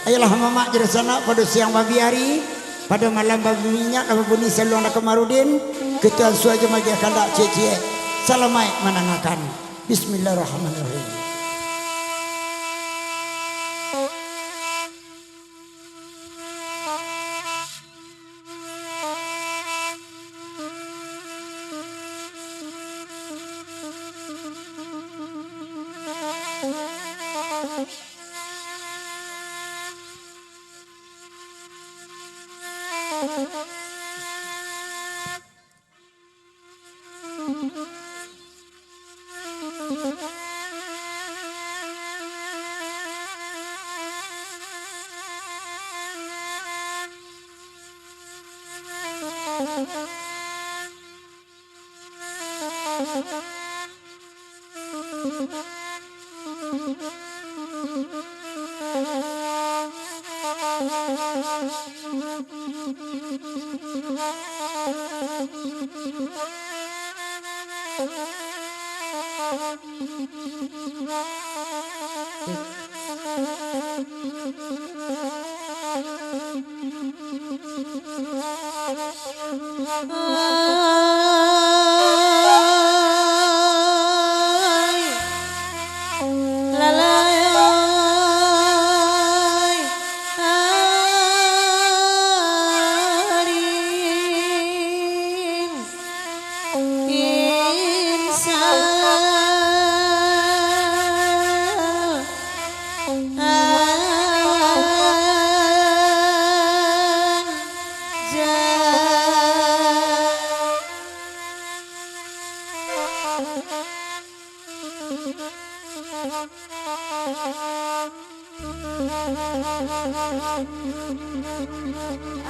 Ayolah mama jelasana pada siang babi hari, pada malam babi minyak, apa bunyi selong nak kemarudin, kita suaja magi kandak cie-cie. Salamai menangakan. Bismillahirrahmanirrahim.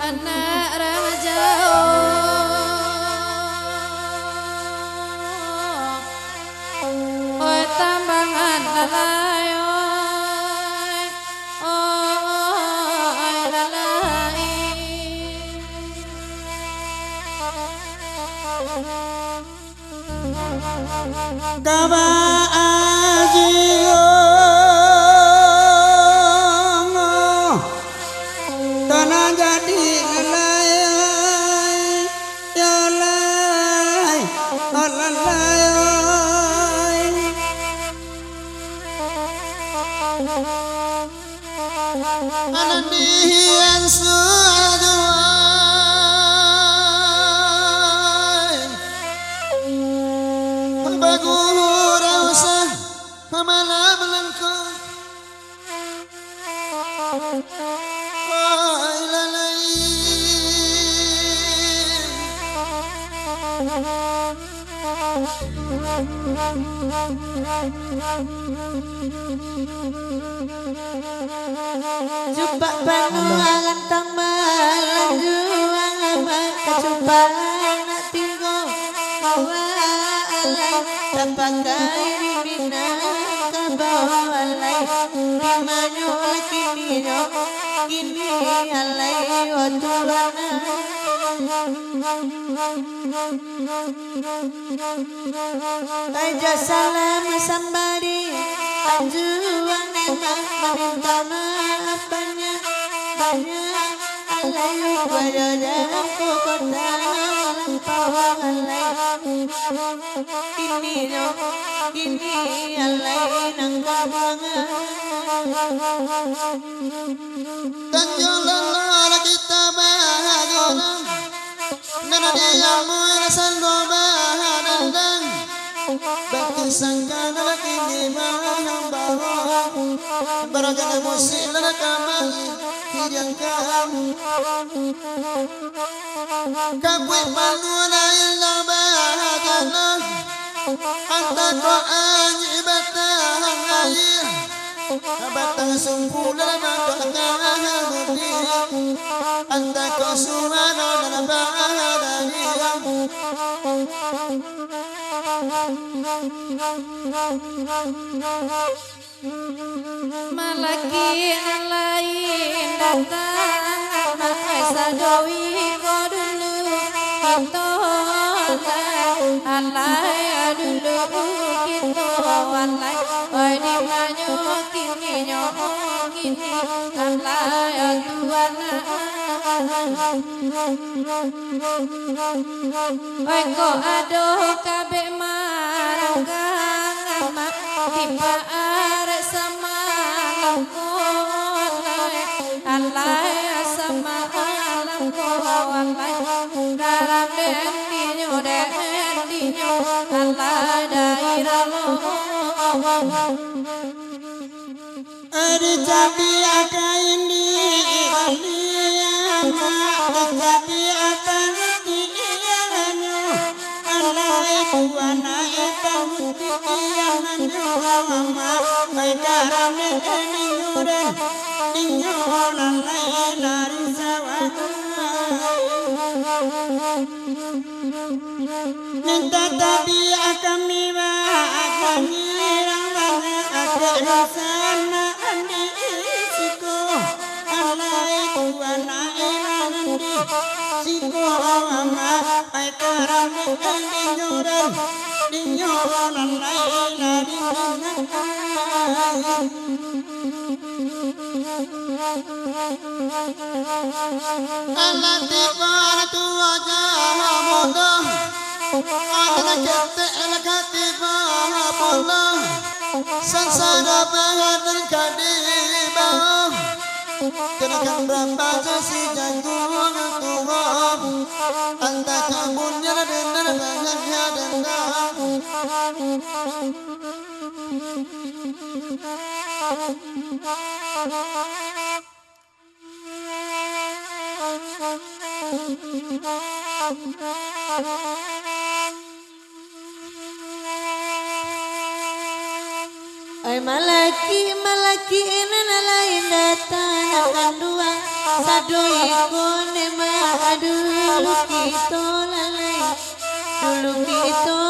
Anak raja oi tambangan lalai oi lalai Kaba ajio tanah jadi lalai ya lalai lalai anandian suaduai bagulu rasa malam lengkau ai lalai jumpa panuangan tang malam juang kacumpa anak tigo alai tapakai bibina kabawalai dimanyo kini kini alai otulana aja salam sambari anjuang emak meminta maafnya banyak alai wajahku kota lampau alai kini alai nang kabangan tanjulan kita bahagia nana dia merasa loba dandang batu sangka lagi di mahang bawah barajan emosi lana kamali hidang kamu kakwe panuna illa bahagana anta ko anyi batang ayah batang sungguh dalam batang anta ko suhano dalam bahadania malaki lain datang sadowi ko dulu kita alai dulu kita alai oi di manyo kini Allah ya Tuhan oi kok aduh kabeh marang kang mak tiba arek sama Allah ya sama alam ko Allah dalam dendinya Allah daerah lo Adi tapi akain di Baliama tapi akan diiangannya Alai buana itang diiangannya Mama Ay karame ninyuren Ninyonan ay nari sawan Ninta tapi akan miwa akan ngirang mana akan sana andi siko alai kuana andi siko mama ay karame ninyoran ninyoran ay nari Allah tibar tu wajah bodoh Allah kete elakatiba bodoh sansara bahadan kadiba kenakan berapa si janggung tuham anta kamunya dan banyak dendam Ay malaki inana lain datang akan dua sadu ikone madu kita lalai dulu kita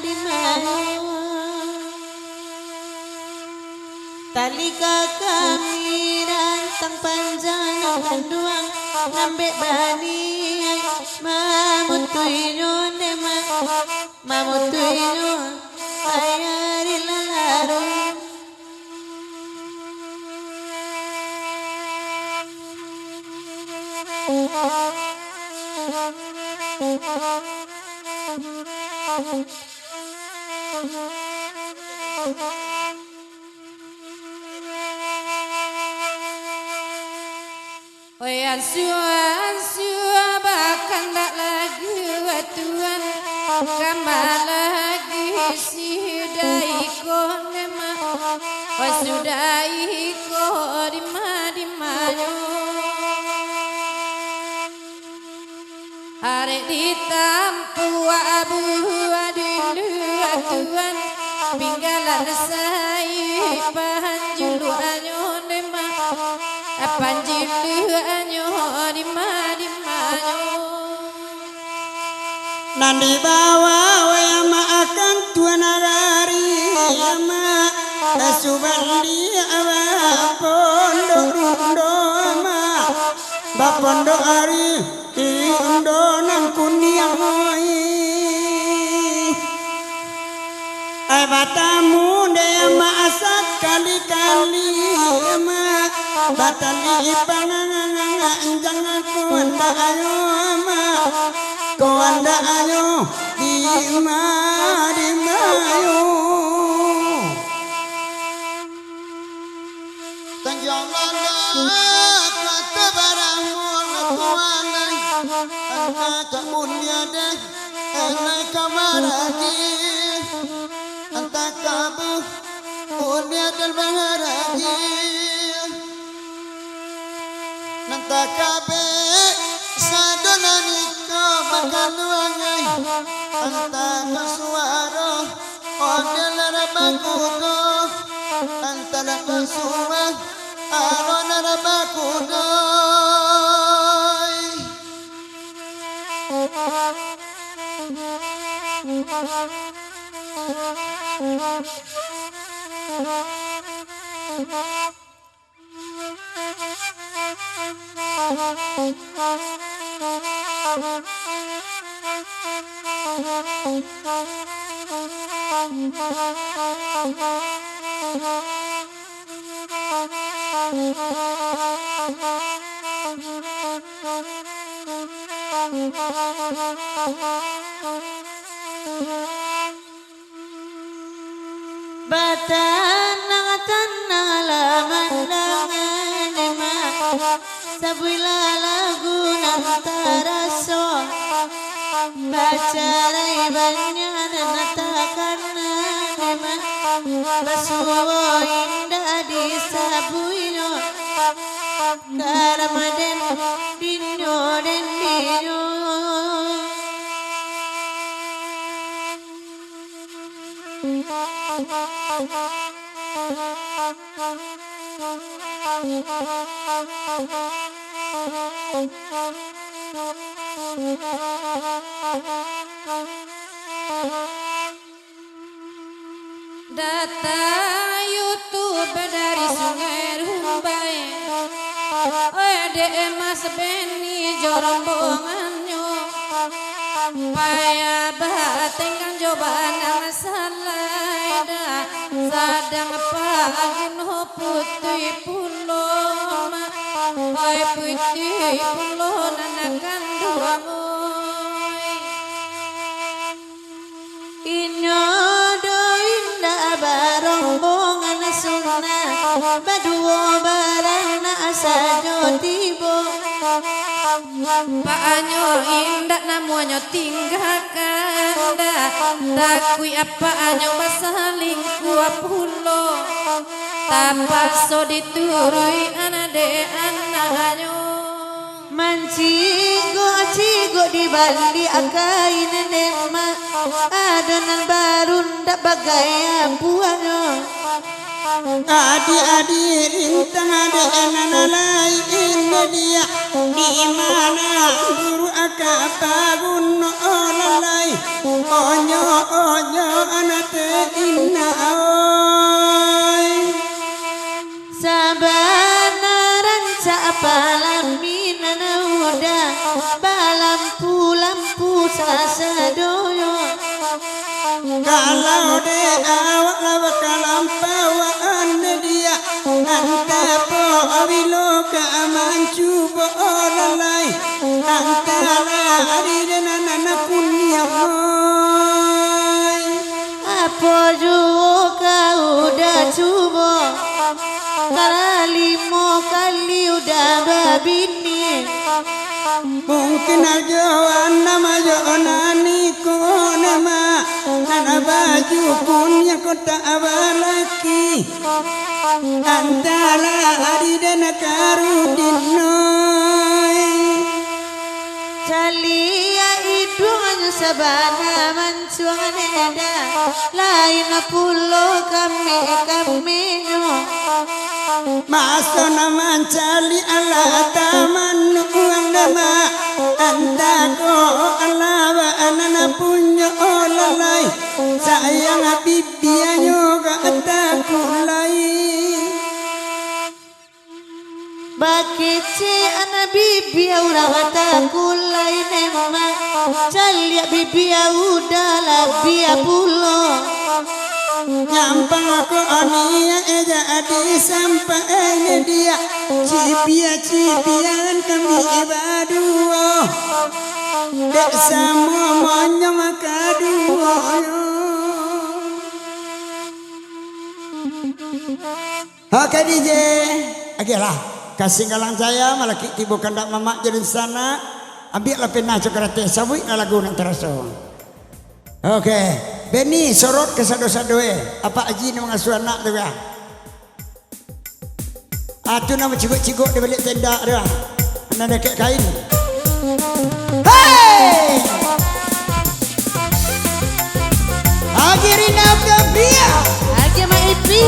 di mayu talika kami rantang panjang akan dua nambek bani mamutuinyo nema mamutuinyo ayari lalaro Oi ansua bahkan tak lagi watuan kamar lagi si daiko nema oi sudah iko di manyo arek ditampu abu adilu watuan pinggalan sai panjulu anyo nema panjilu anyo di manyo Nandi bawa wayama akan tuan arari yama asubali awa pondo ama bapondo ari indo nang kuniang ay batamu deyama asat kali-kali yama batali pangangang aku anda ayo ama ko anda ayo di mayo thank you Allah kata baramu tuan anda kamunya deh anda kamaragi anta kabu punya dan baharagi nanta kabe sadonani bakaluangai anta kasuaro odelara bakudo anta la kasuwa aronara bakudo Tanang laman dangan ma sabila lagu nantaraso bacarai banyak natakan ma basuwo indah di sabuino karamaden dinyo den dinyo Data YouTube dari Sungai Rumbai, Mas Beni jorombongannya, paya batengkan jobana salah sadang pagin putih pulo oi putih pulo nanakan duangoy inyo do indah barombongan sunnah baduo barana sajo tibo paanyo indah namuanyo tinggalkan takui apa anyo basaling kuap pulo tapaso diturui anade anaknya mancigo cigo di bali akain nema adonan barun dak bagai ampuanyo adi rintang ada enanalai ini dia di mana guru akapagun olalai onyo anate inna oi sabanaran sapalaminan uda balampu sasadoyo kalau de awak lawak kalampauan dia antapo awilo ka amancu bo olalai antara hari denana punya apa juo kau udah cubo kalimo kali udah babini mungkin aja nama jonani ko nama ana baju punya kota abalaki antara hari dan karudinoi calia idungan sabana mancuan eda lain pulo kami nyo masona mancali ala taman uang nama antako alawa anana punya olalai sayang bibiya yoga antaku lai bakece ana bibi aura kulai nema calia bibi udah labia pulo nyampang aku ania eja adi sampai dia cipian kami ibaduo dek semua monyong kaduo oke DJ agelah kasih galang saya malaki tibu kandak mamak jadi sana ambil lah pena cokrate sabui lagu nang teraso oke Beni sorot ke sado-sadoe apa aji ni mengasuh anak tu ya atu nama ciguk-ciguk di balik tenda dia anda dekat kain hey Agirina Gabia Agi ma ipi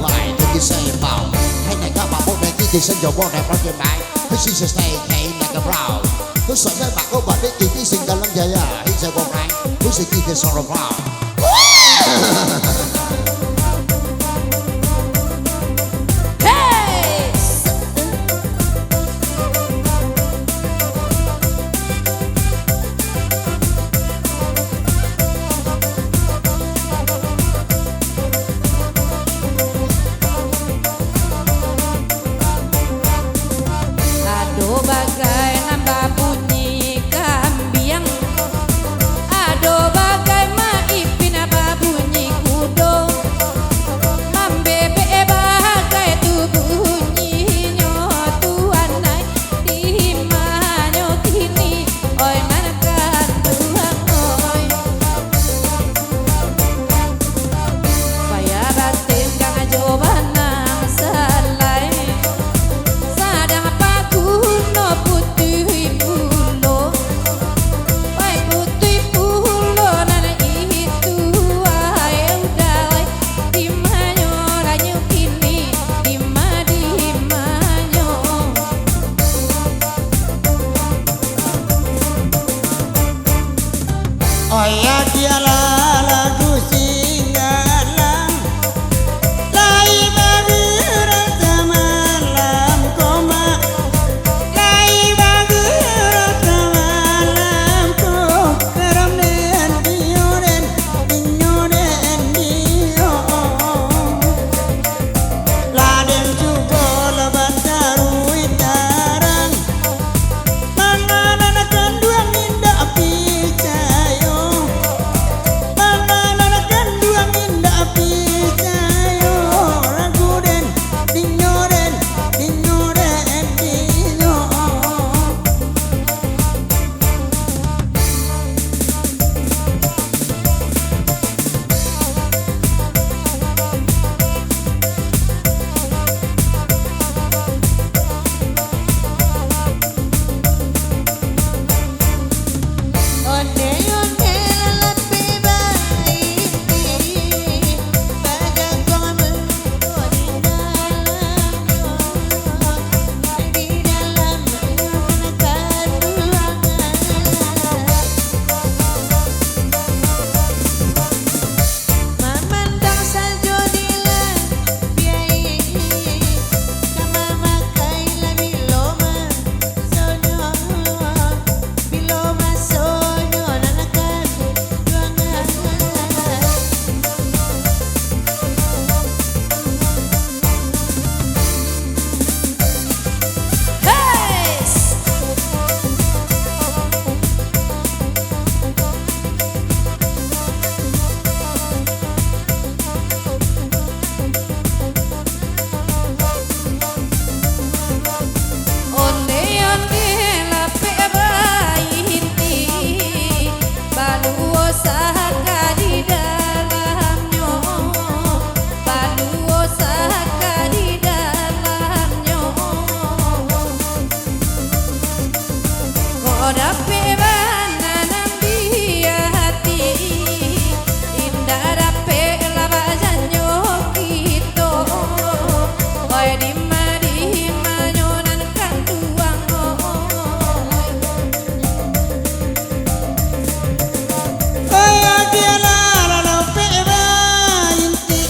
lại tôi kia say vào hay này các bạn bố này kia sinh dầu bố này bao nhiêu bài tôi xin sẽ say hay này các bạn tôi sợ mấy bạn có bạn đấy kỳ sinh cả lắm vậy à hay sẽ bố này tôi sẽ kia sau rồi vào Aduh bagai nambah bunyi kambiang, aduh bagai maipin apa bunyi kudo, mambebe bagai tu bunyi nyotuan naik di manyo kini, oi manakan tuang oi, payah batin kang ajoban nang salai. Sadang pakuno putih pulo, wai putih pulo nana itu wae udah wai dimanyo ranyu kini dimanyo. Oh ya dialah lagu singgalang lai bagi rasa malam koma lai bagi rasa malam ko karam den dioren dio laden juga lebat darui tarang manganan akan dua minda picayo manganan akan dua minda picayo raguden dinyoren dio Onde onde lalape baiti, bagai kong menunggu di dalam kandungan. Memandang salju di labiai, kama makai labi loma sonyo, biloma sonyo nanakan duangan. Hey! Onde onde lape baiti, baluo saka di dalamnya, baluo saka di dalamnya. Kodape bananan di hati, indah dape labajanyo kito, oi di manyonan kan tuang oh ya dialah lalupe baiti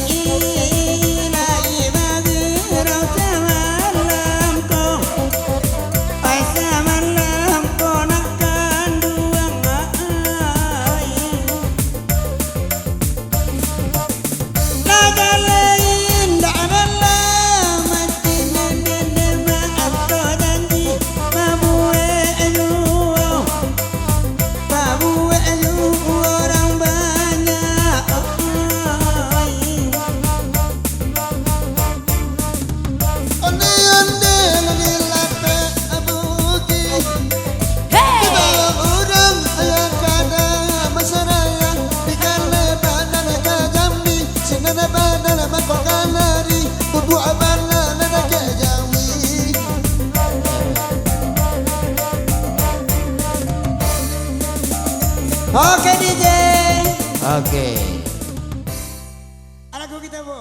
lai bagi rasa malam ko ai samalam ko nak kanduang ai lagalain darala mati nenen maaf ko janji mabue elu orang banyak onde onde lagi lape abuki kita urang ayah kada masaraya dikale badan ka jambi sinana badan makokanari bubu abana nana ke jambi. Oke DJ. oke Lagu kita Bu.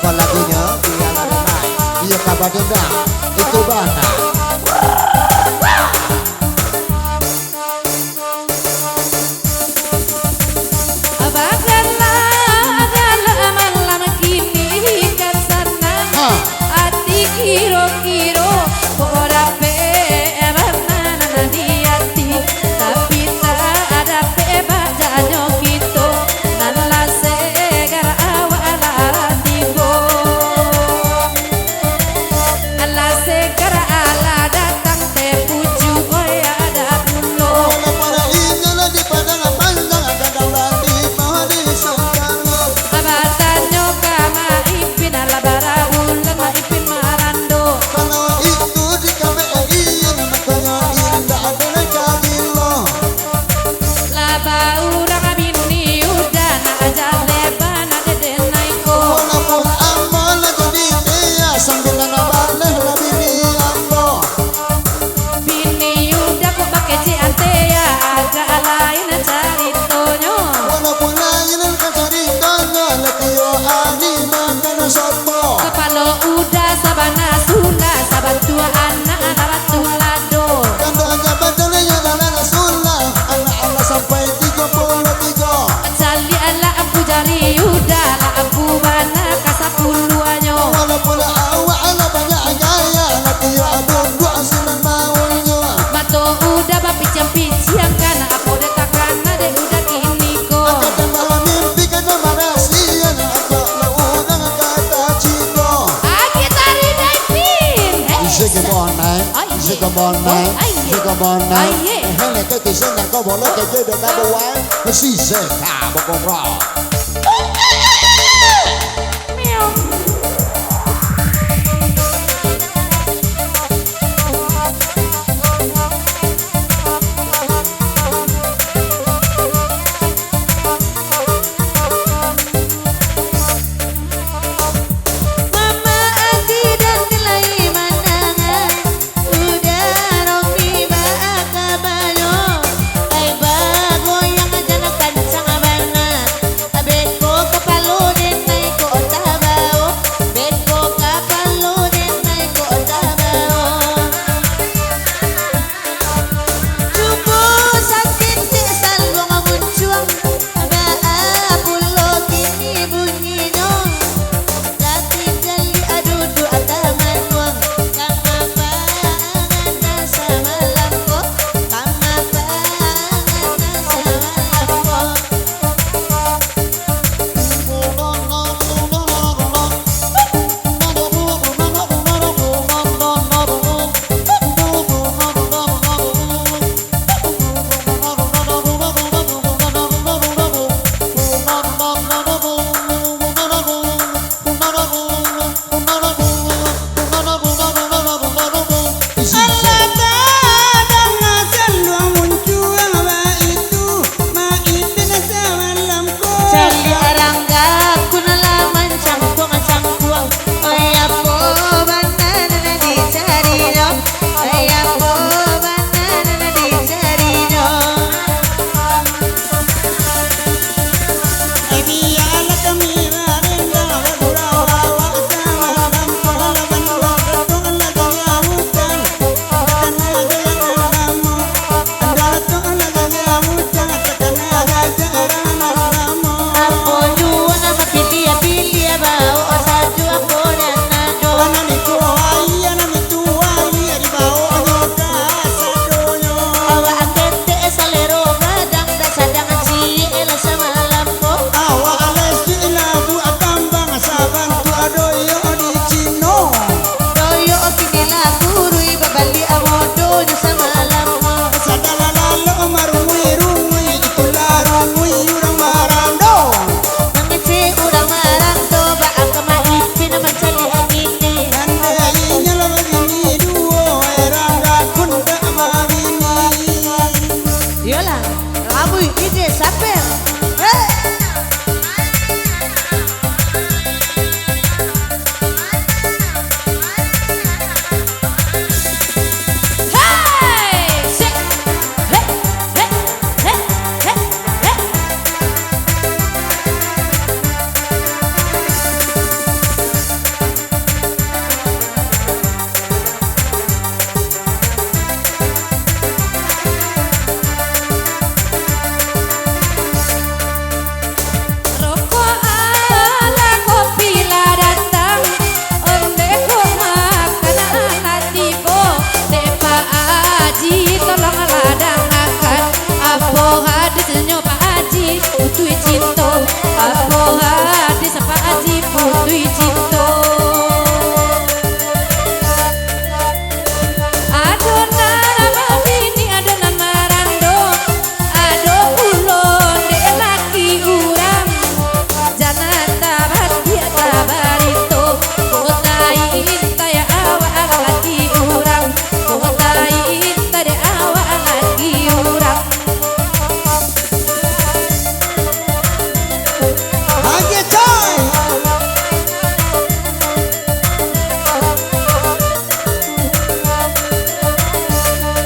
Siapa lagunya? Biar ada naik. Iya kabar dendam. Itu bana. Kiro-kiro ora pe mana di hati tapi tak ada pe bajanyo gitu nan la segar awala tibo ala segar ala datang te puju oi ada pulo Wala para ingala di padang pandang ada daulat di bawah di sangkalo. abatanyo kama ipin ala bara ulan ma ipin marando Kalau itu di KBRI makanya indah ada kagilo. laba urang bini udah na aja lebana dede naiko Walaupun amal jadi dia sambil nabalik lebih niambo. bini udah ku pakai ciante ya ada lain caritonyo Walaupun lain kacari tanya letio ani makan soto. kepalo udah sabana sula saban tua anak batu lado Kanda aja badalnya dalam sunnah anak-anak sampai 33. cali ala aku jari udah la aku bana kasapuluanyo Walaupun awak ala banyak gaya letio adun dua asilan maunya. mato udah bapi ciang kana aku detakan ade udah kini ko Kata malam mimpi kata marasian agak laudang kata cito. Aki tari daipin. Zigabonai, zigabonai, zigabonai. Hanya kekisan yang kau boleh kerja dan tak buat. Mesti sekar berkobrol. Mama Ati dan nilai manangan udah rompi baka banyo ay bago yang aja kancang abana abeko kapalo din ay ko tabao beko kapalo din ay ko tabao cubo sakit di salwang muncuang pulo kini bunyi no dati jali adudu ataman wang kama pangan na sa malam ko kama pangan na sa malam ko Cali arangga kunalaman cangkuang cangkuang Aya po banana na di cari no Aya po banana na di cari no Apo juwa na mapilia-pilia bao Osaju ako na nado Awa agete salero gadang dasadang ciela sa malam ko Doyo o pinila kuruy babali amodo di sa malam mo Mangiti urang marando ba ang kamaipin naman sa liangiti Yola, raboy ide saper Hey! Shit! Hey! Hey! Hey! Hey! Hey! Haji tolong ladangkan apa hadisnya Pak Haji putui cinta apa hadis Pak Haji putui cinta adonan bini adonan marando ado ulon dek laki urang jangan tabat dia tabarito kotai inta ya awak laki urang kotai inta de awak laki urang Haji coy.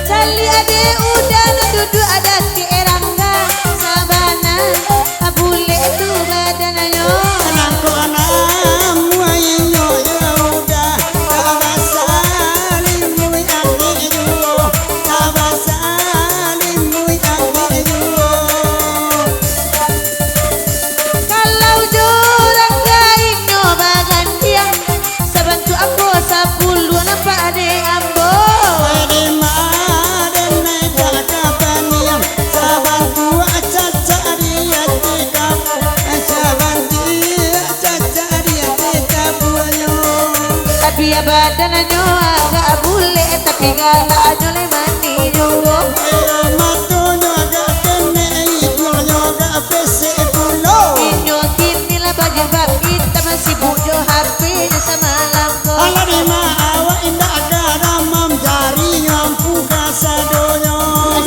Cali ade udah duduk ada di erangga sabana abule tu badannya Anakku anakmu ayo ya udah tabasalimu agiru tabasalimu agiru kalau jurang gaing nyoba gantian sabantu aku 10 nampak ade ambo tapi ya badannya agak bule tapi galaknya le mandi juga inyo kini lah baju bab kita masih bujo HP nya sama lampu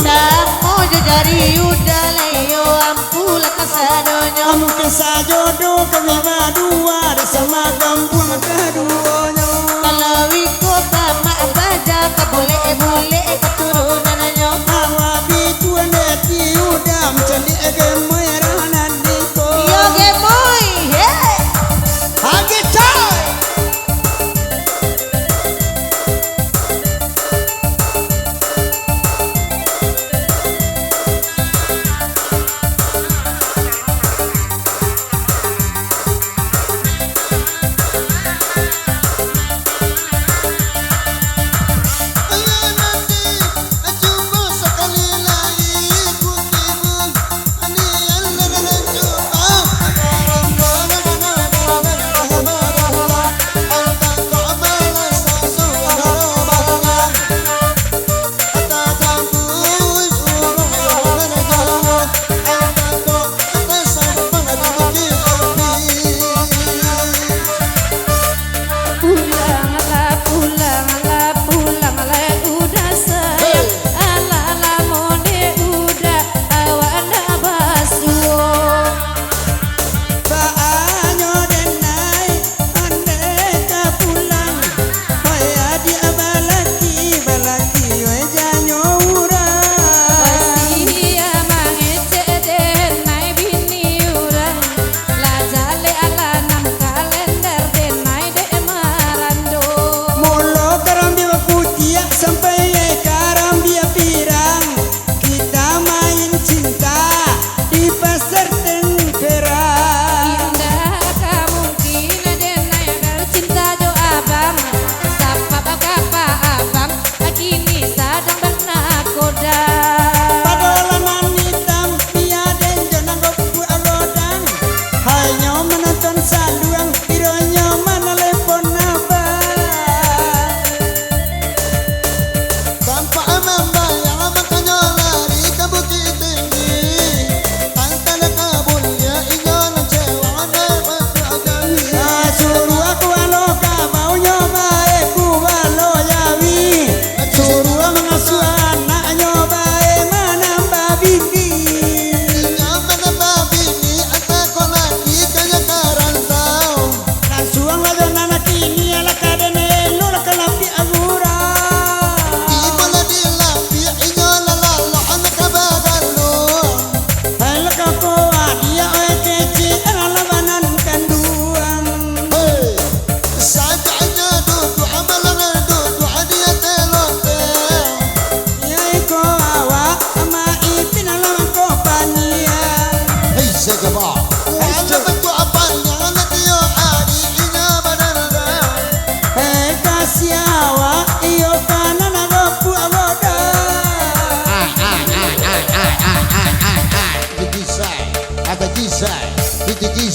Samo jo jari udah leyo ampula kasadonyo Sajodoh kami berdua sama kampung keduanya. kalau wiko bama baja kabule keturunannya Hawa bituan deti udam candi gemoy ranadiko. yo gemoy he Hage coy.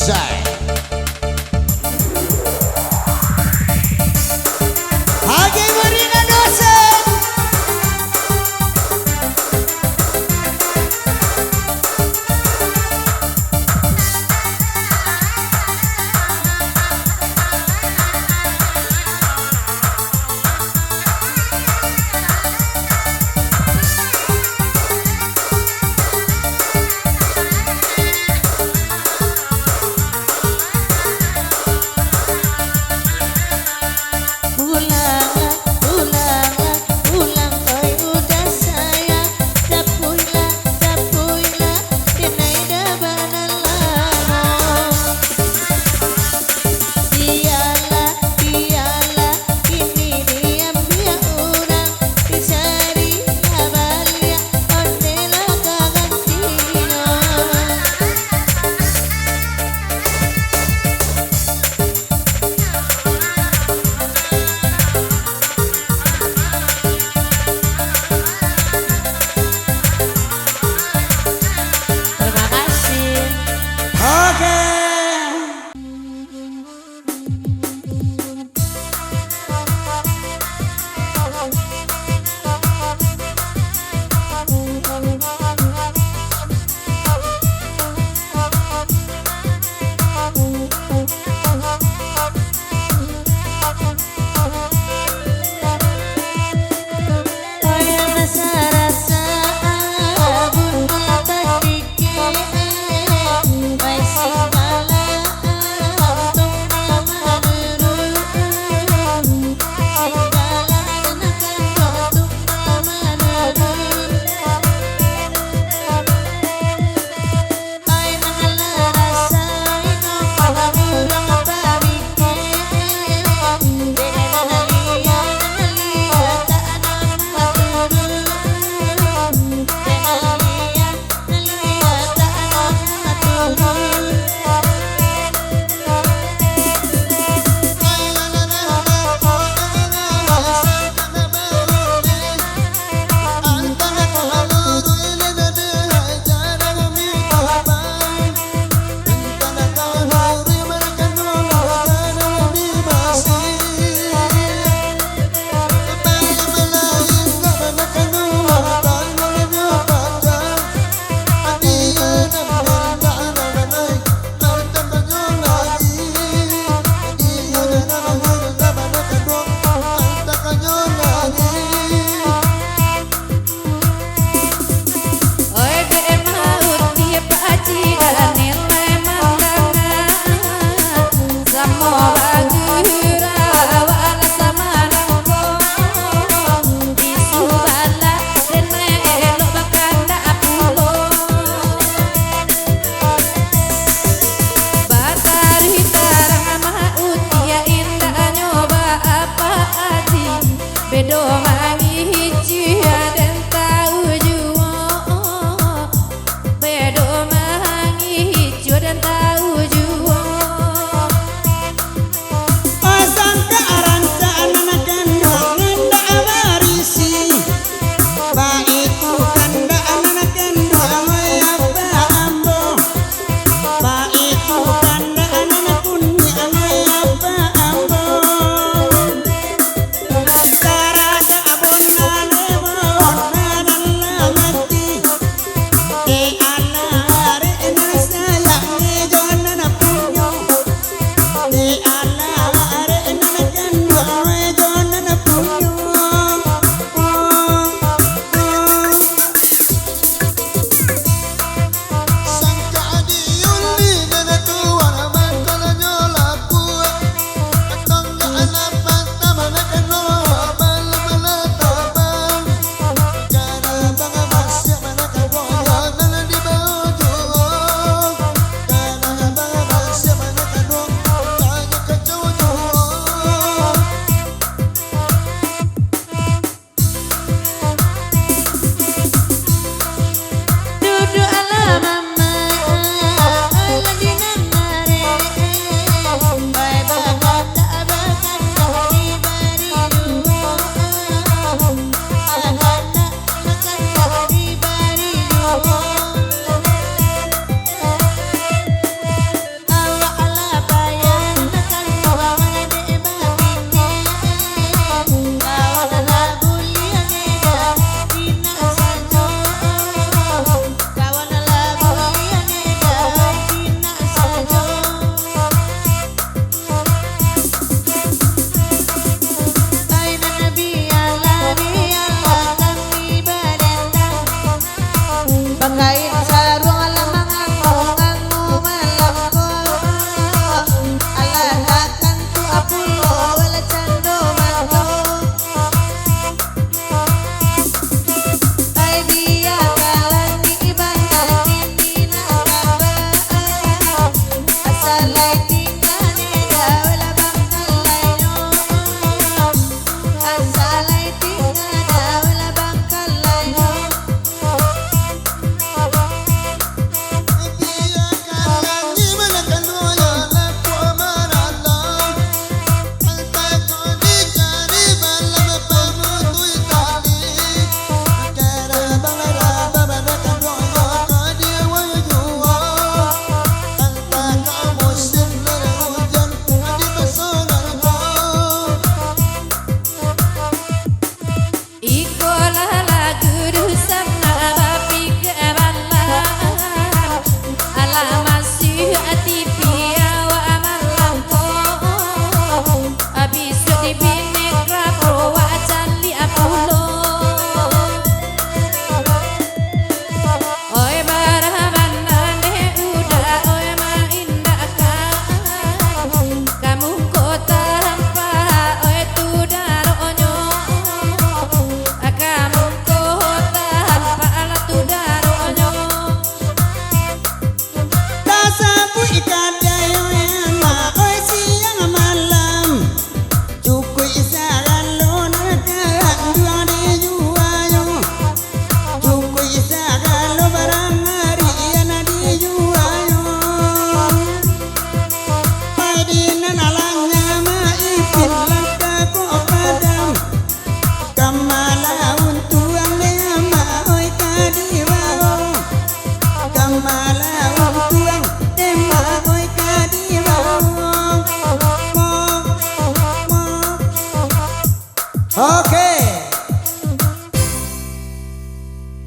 say. Hagi Marina dosen.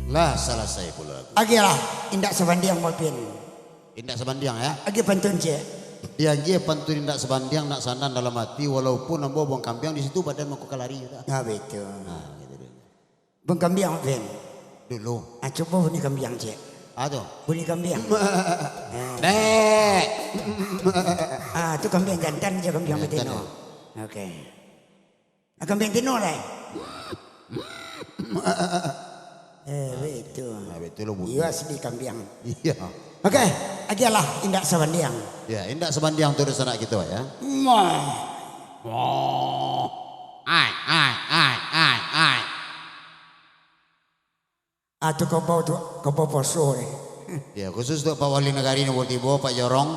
Lah selesai pula. Agi lah indak sebandiang mapin. Indak sebandiang ya. Agi pantun je. Dia dia pantun indak sebandiang nak sandan dalam hati walaupun nambo buang kampiang di situ badan mau kelari. Ah betul. Nah, gitu deh. Bung kambiang mapin. Dulu. Ah coba bunyi kambiang je. Aduh. Bunyi kambiang. Dek. Ah tu kambiang jantan je kambiang Jantan, betina. Okey. Ah kambiang tino lah. Betul. Nah, betul lo bunyi. Iya asli kambiang. Iya. Okey, agi lah indak sebandiang. Ya, indak sebandiang tu sana gitu ya. Mah. Ai. Ah tu kau bawa poso ni. Ya, khusus untuk Pak Wali Negari Nomor Tibo, Pak Jorong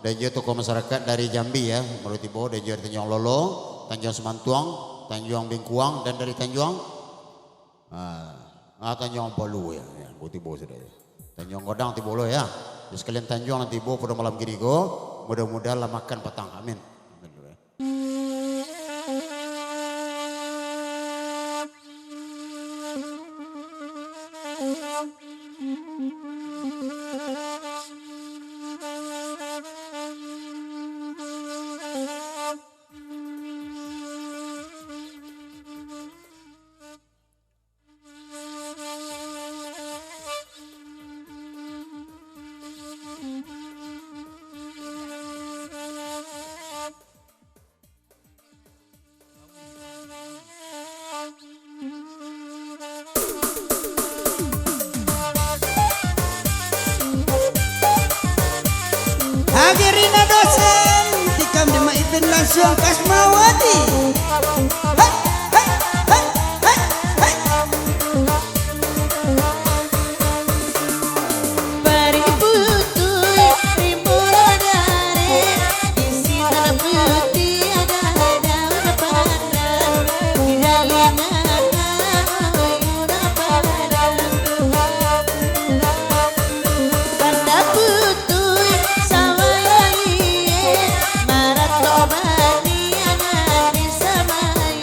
dan juga tokoh masyarakat dari Jambi ya, Nomor Tibo dan juga Tanjung Lolo, Tanjung Semantuang, Tanjung Bingkuang dan dari Tanjung Tanjung Palu ya, Nomor Tibo sudah ya. Tanjung Godang Tibo lo ya. Jadi sekalian Tanjung nanti Tibo pada malam kiri go, mudah-mudahan lah makan petang. Amin. Agirina dosen tikam di maipin langsung kasmawati. Hai, hai, hai, hai, hai. Baributuy rimbulodare isi tanah putih ada daun pandan hidalingan uyuna pandan panda putuy sawayai marat tobani angan di samai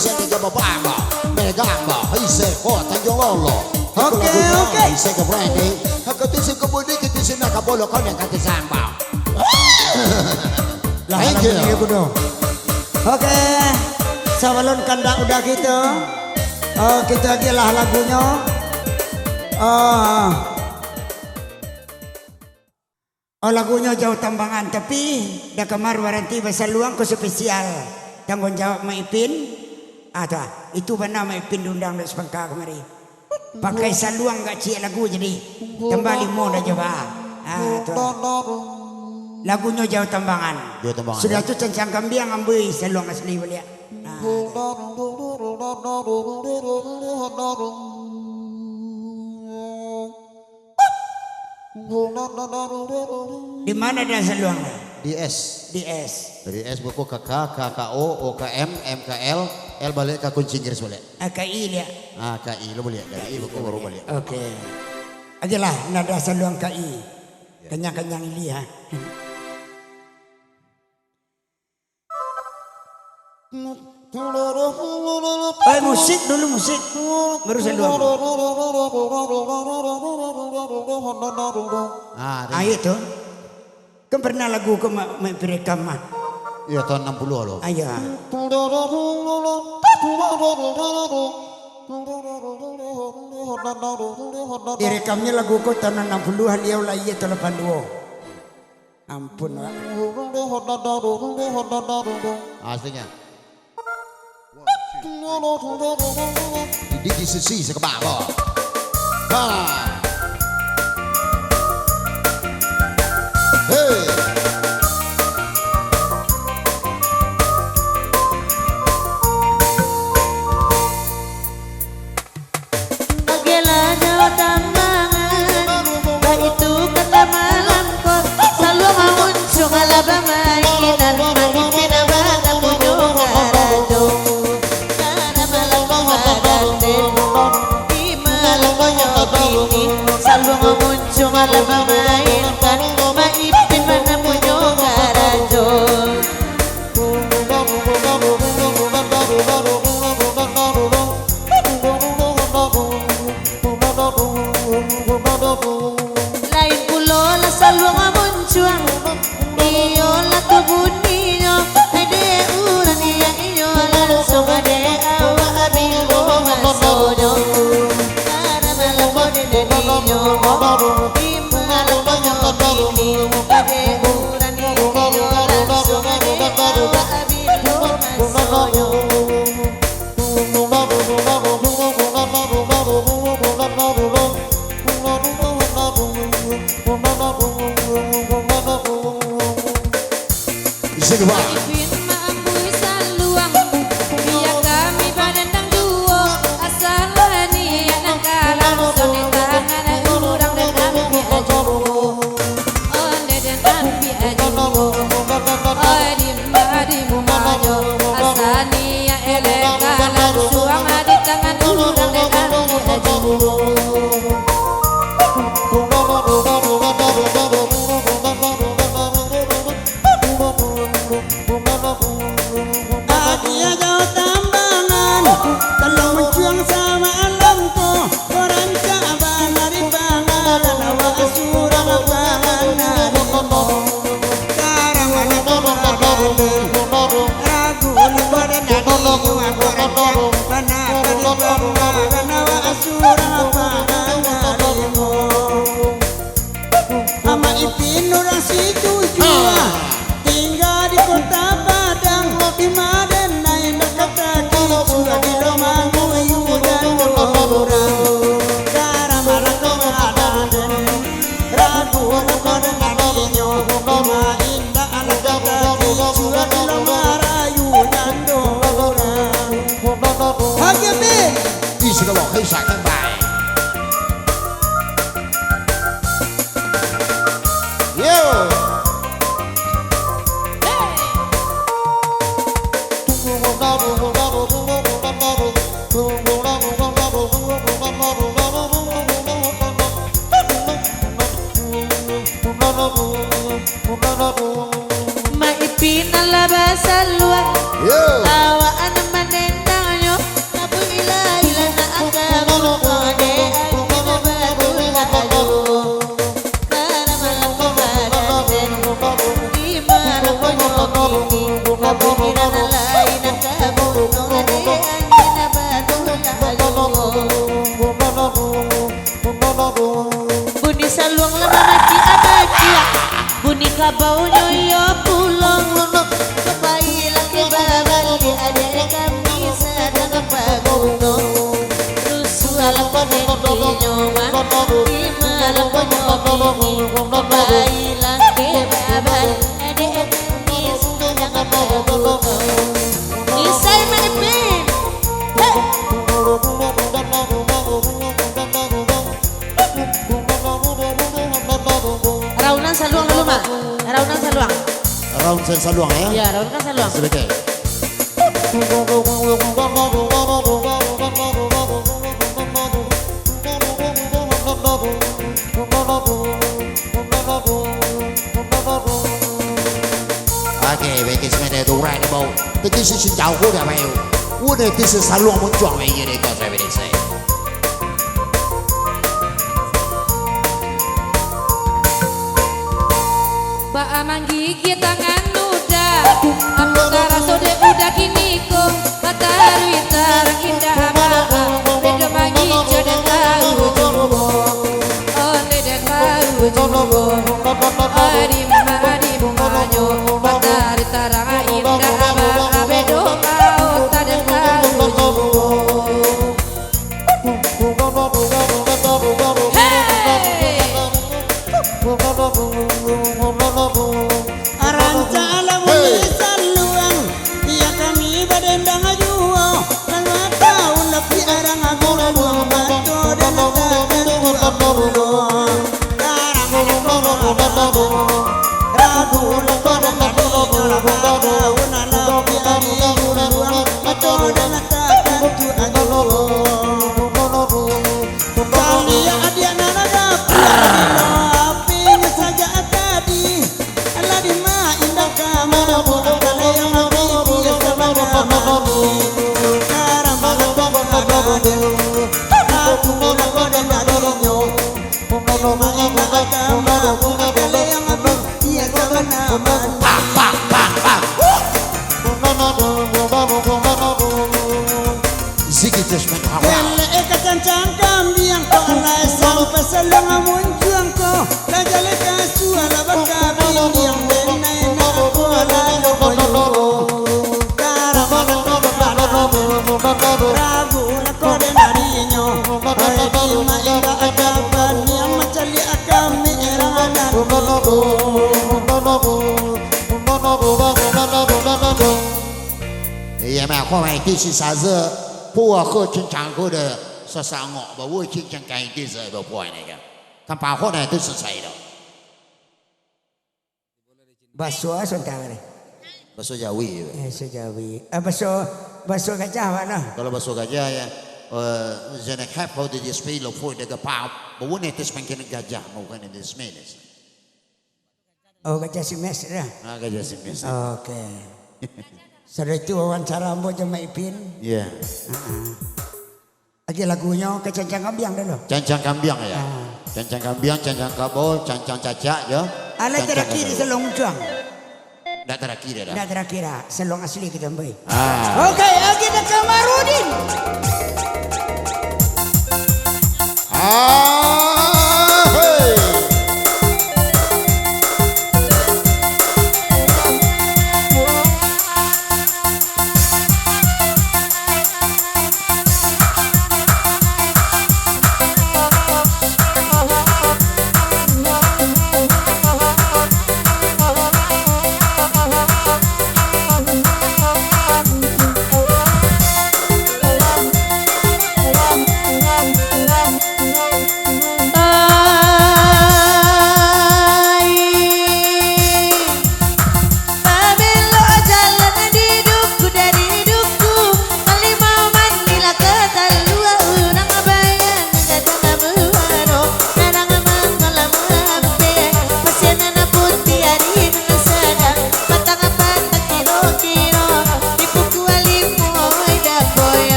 sini ke Babamba, Megamba, Hise, Kota Jololo. Oke. Hise ke Brandy, Hakatisi ke Budi, Kitisi Nakabolo, kau yang kata sambal. Thank you. Oke, sebelum kandak udah gitu, kita lagi lah lagunya. Lagunya jauh tambangan, tapi dah kemar waranti bahasa luang ke spesial tanggung jawab Maipin. Itu benar Maipin diundang dari Sepangka kemari. Pakai saluang gak cie lagu jadi tambah limo dah coba. Lagunya jauh tambangan. Sudah tu cancang kambing ambil saluang asli balik. Di mana dah saluang? Di S. Dari S buku KK, KKO, OKM, MKL, L balik ke kunci Inggris balik. KI dia. KI lo balik. Dari I buku baru balik. Oke. Ajalah nada saluang KI. Kenyang-kenyang ini ya. Musik dulu musik. Baru saluang. Itu. Kan pernah lagu ke Maipin mah. Iya tahun 60 loh. Ayah. Direkamnya lagu ko tahun 60-an dia ulah iya tahun 82. Ampun Pak. Aslinya. Di sisi sekebabo. Hey. Bagilah jauh tambangan, bah itu kata malamku, selalu muncul ala bamainan, maipin abada punya karado, karena malam menghadapi, di malam menyobini, selalu muncul ala bamainan, maipin mana punya karado. Lain pulo la salwang amuncuang iyo la tubuniyo ade uran iya iyo langsung ade awa abilo masodo karena malam bode deniyo di malam menyobini ade uran iyo langsung ade awa abilo masodo. Maipin maambui saluang, biar kami padandang duo, asal niat nang kalang sone tangan urang dan api ajuwo, onde dan api ajuwo, di mumajo, asal niat elek kalang suang di tangan urang dan api ajuwo. Dia jauh tambangan, kalau mencuang sama alamku, orang Ka'bah dari bangan, nawa asura bangan dari sekarang mana kemaradan, ragu ni badan nadi jual orang mana dari bangan, nawa asura bangan dari ama ipin orang situ jua, tinggal di kota Padang, di Maden naik dekat kaki, sudah di Romangu dan orang. Cara marah kemaradan, ragu badan nadinya, ima indah anak kaki, sudah di Romarayu dan orang. Hakim Isi kalau hisap kan baik. Yo. Maipin ala basal luar, awaan menendang amaki Bunika baunya ya pulang Kebayi laki babali ada kami sedang pagunung Rusuh konek nyoman di malam penyobi Kebayi laki babali ada kami sedang pagunung Isai menipin Raunan saluang dulu mak Raunan saluang Raun sen saluang ya. Ya raunan saluang Sebagai. Ok, về cái xe này đủ ra đi bầu. Tôi chỉ xin chào cô nhà mèo. Cô này tôi sẽ salon muốn chọn về cái này có thể về đây xe. Ba manggigi tangan nuda Antara sode udah kini kong Matahari tarang indah maha Leda mangi jodoh tahu jumbo Oh leda tahu jumbo Adim manyo Matahari tarang indah maha Bedo kau tada tahu jumbo Aranca alam saluang Ia kami badendang ajuo Lalu tahun lebih arang agul buang batu dan agak abulo Karang ajuo Ragu lupa dan adinyo Laga daun lebih arang buang batu dan agak abulo Kali adia nana dapat apinya saja tadi Allah di ma indah kamu kali yang nabi biasa kami sekarang malam ada aku lakukan dan darinya ma indah kamu kali yang nabi biasa kami Ziggy Tishman Hawa. Lele kecancang kambiang ko alay sampai selong muncuang ko Lajale kasua labat kabing yang benay na ko lalo ko Karang ragu na ko den darinyo Ay di mainga agapan yang macali akami erangan Iya mah kau main di sisa ze, puas kau cincang kau de sesangok, bawa cincang kain di ze bawa ni kan. Kan pakai ni tu selesai dah. Baso sebentar. Baso Jawi. Sejawi. Baso gajah mana? Kalau baso gajah ya, jenak hap kau di display lo foi dekat pau, bawa ni tu semakin gajah bukan di display ni. Oh gajah simes dah. Ah gajah simis. Oke. Sudah itu wawancara Mbok Jema Ipin. Iya. Lagi lagunya kecancang kambiang dulu. Cancang kambiang ya. Cancang kambiang, cancang kabol, cancang cacak ya. Ala terakhir selong juang. Dah terakhir dah. Dah terakhir selong asli kita mbak. Ah. Oke, kita Kamarudin. Ah, hey.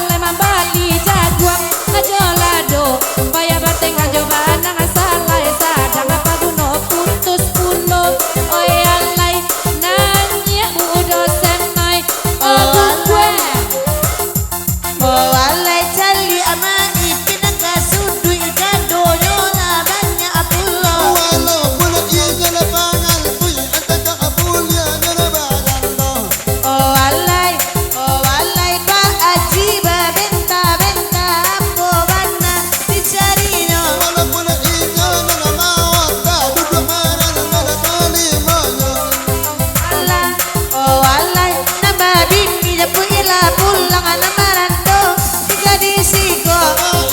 alai mambali jaguang ngajolado paya bateng ngajoba nang salai sadang apa guno putus puno oi alai nanya udo senai aku gue oh alai cali ama ipin kasudu ikan doyo labanya apulo walaupun inya lepangan kui antaka apulnya ngarabagan lo oh alai pa aji ba benta benta apo bana dicarino walaupun inya ngamawat ka duduk marang ngalatali moyo alai oh alai namba bini japu ila pulang namarando tiga disiko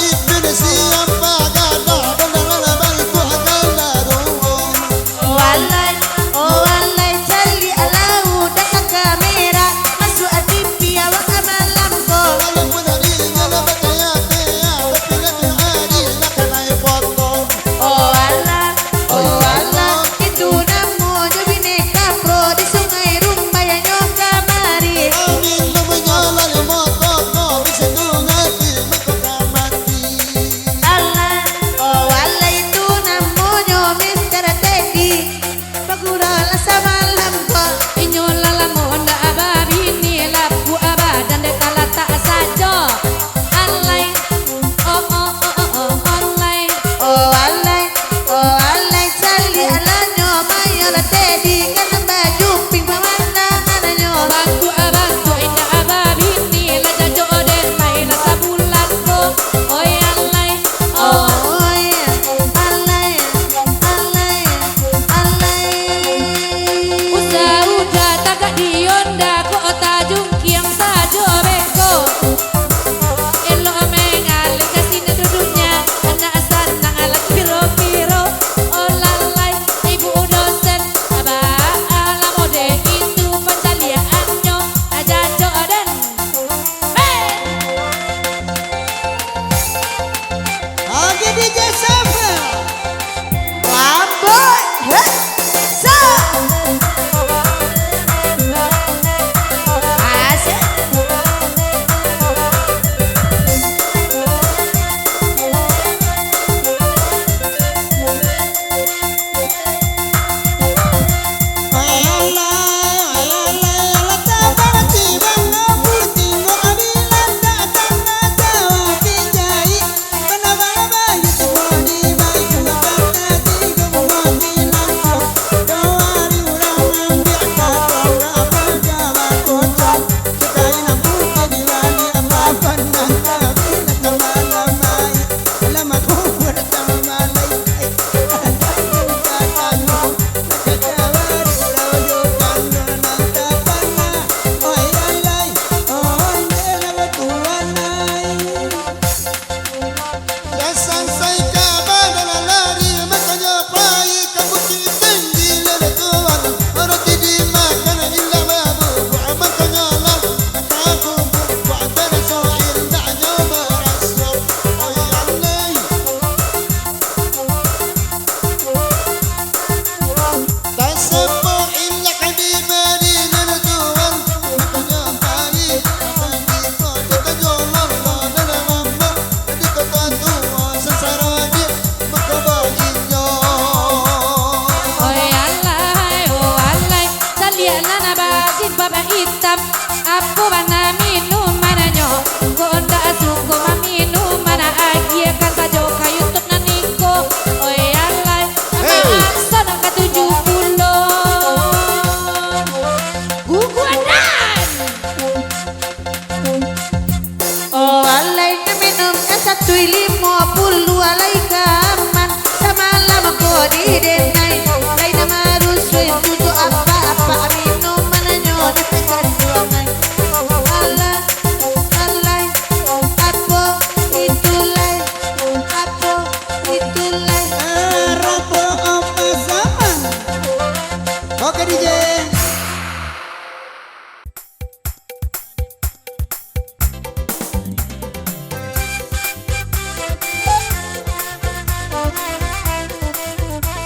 ipin siapa gada bandala baliku agala rungo oh alai cali alau dekat kamera masuk TV awak malam ko walaupun inya lebakaya kaya tapi lagi hari nakanay foto oh alai itu namo jabine kapro di sungai rumah yang nyoka mari angin na menyala di moto ko bisa ngati makakamati alai itu namanya Mr. Teddy pagurala sa malam ko inyola lamonda ababini lapu abadan de talata sajo alai alai cali alanyo mayola Teddy kan baju pink pamanda ananyo bangku inda ababini la jajo den main sa bulan ko oi alai udah tagak dionda ko tajung kiang sajo beko elo mengalir kasih duduknya anak sanang alat piro-piro oh lalai ibu dosen aba ala mode itu pencaliannya aja jodan Oke DJ Samuel. Rambut sa asik hitam aku mana minum mananya gonda suku minum mana agia kan saja kayu untuk naniko oh ya lai apa asal ke 70 guguanan oh alai minum S150 alai kaman semalam aku di denai lai nama rusuh itu apa minum Oke DJ.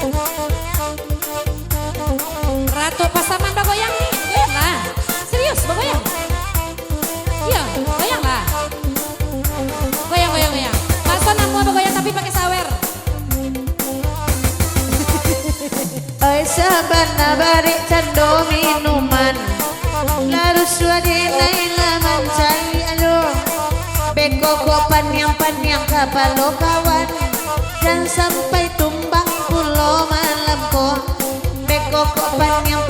Oh sabana barik cando minuman lalu suadinai laman cari alo beko kopan yang kapalo kawan dan sampai tumbang pulau malam ko beko kopan yang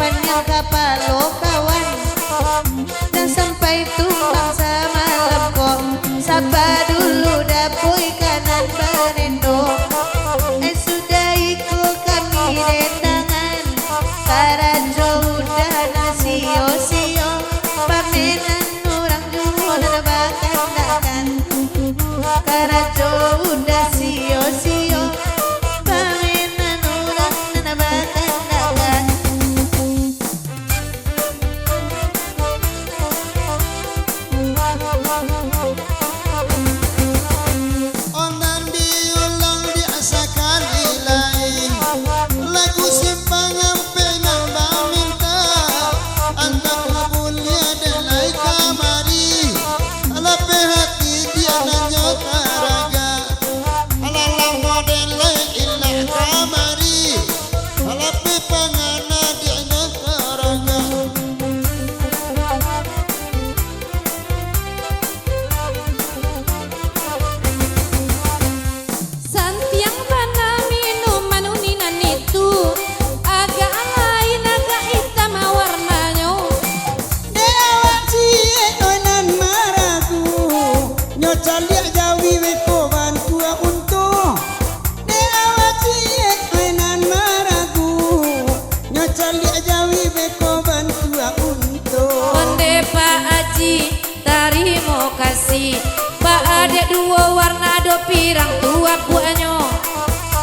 kapalo kawan dan sampai tumbang semalam ko sapa dulu dapoi kanan berendo sudah ikut kami rendangan karajo udah nasio-sio pamenan orang jual dan bakan-bakan karajo udah sio-sio pamenan orang dan bakan-bakan Onan diulang diasakan ilai lagu simpangan penang baminta antak labulia delai kamari alape hati dia nanyo karaga alalang modelai illa kamari alape pangana dia nanyo karaga Santiang mana minuman uninan itu agak lain agak hitam warnanya Dewa cie onan maragu nyocalia jawi weko bantua untung Dewa cie onan maragu nyocalia jawi weko bantua untung Onde Pak Haji tarimo kasih Pak adek dua warna do pirang tua buahnya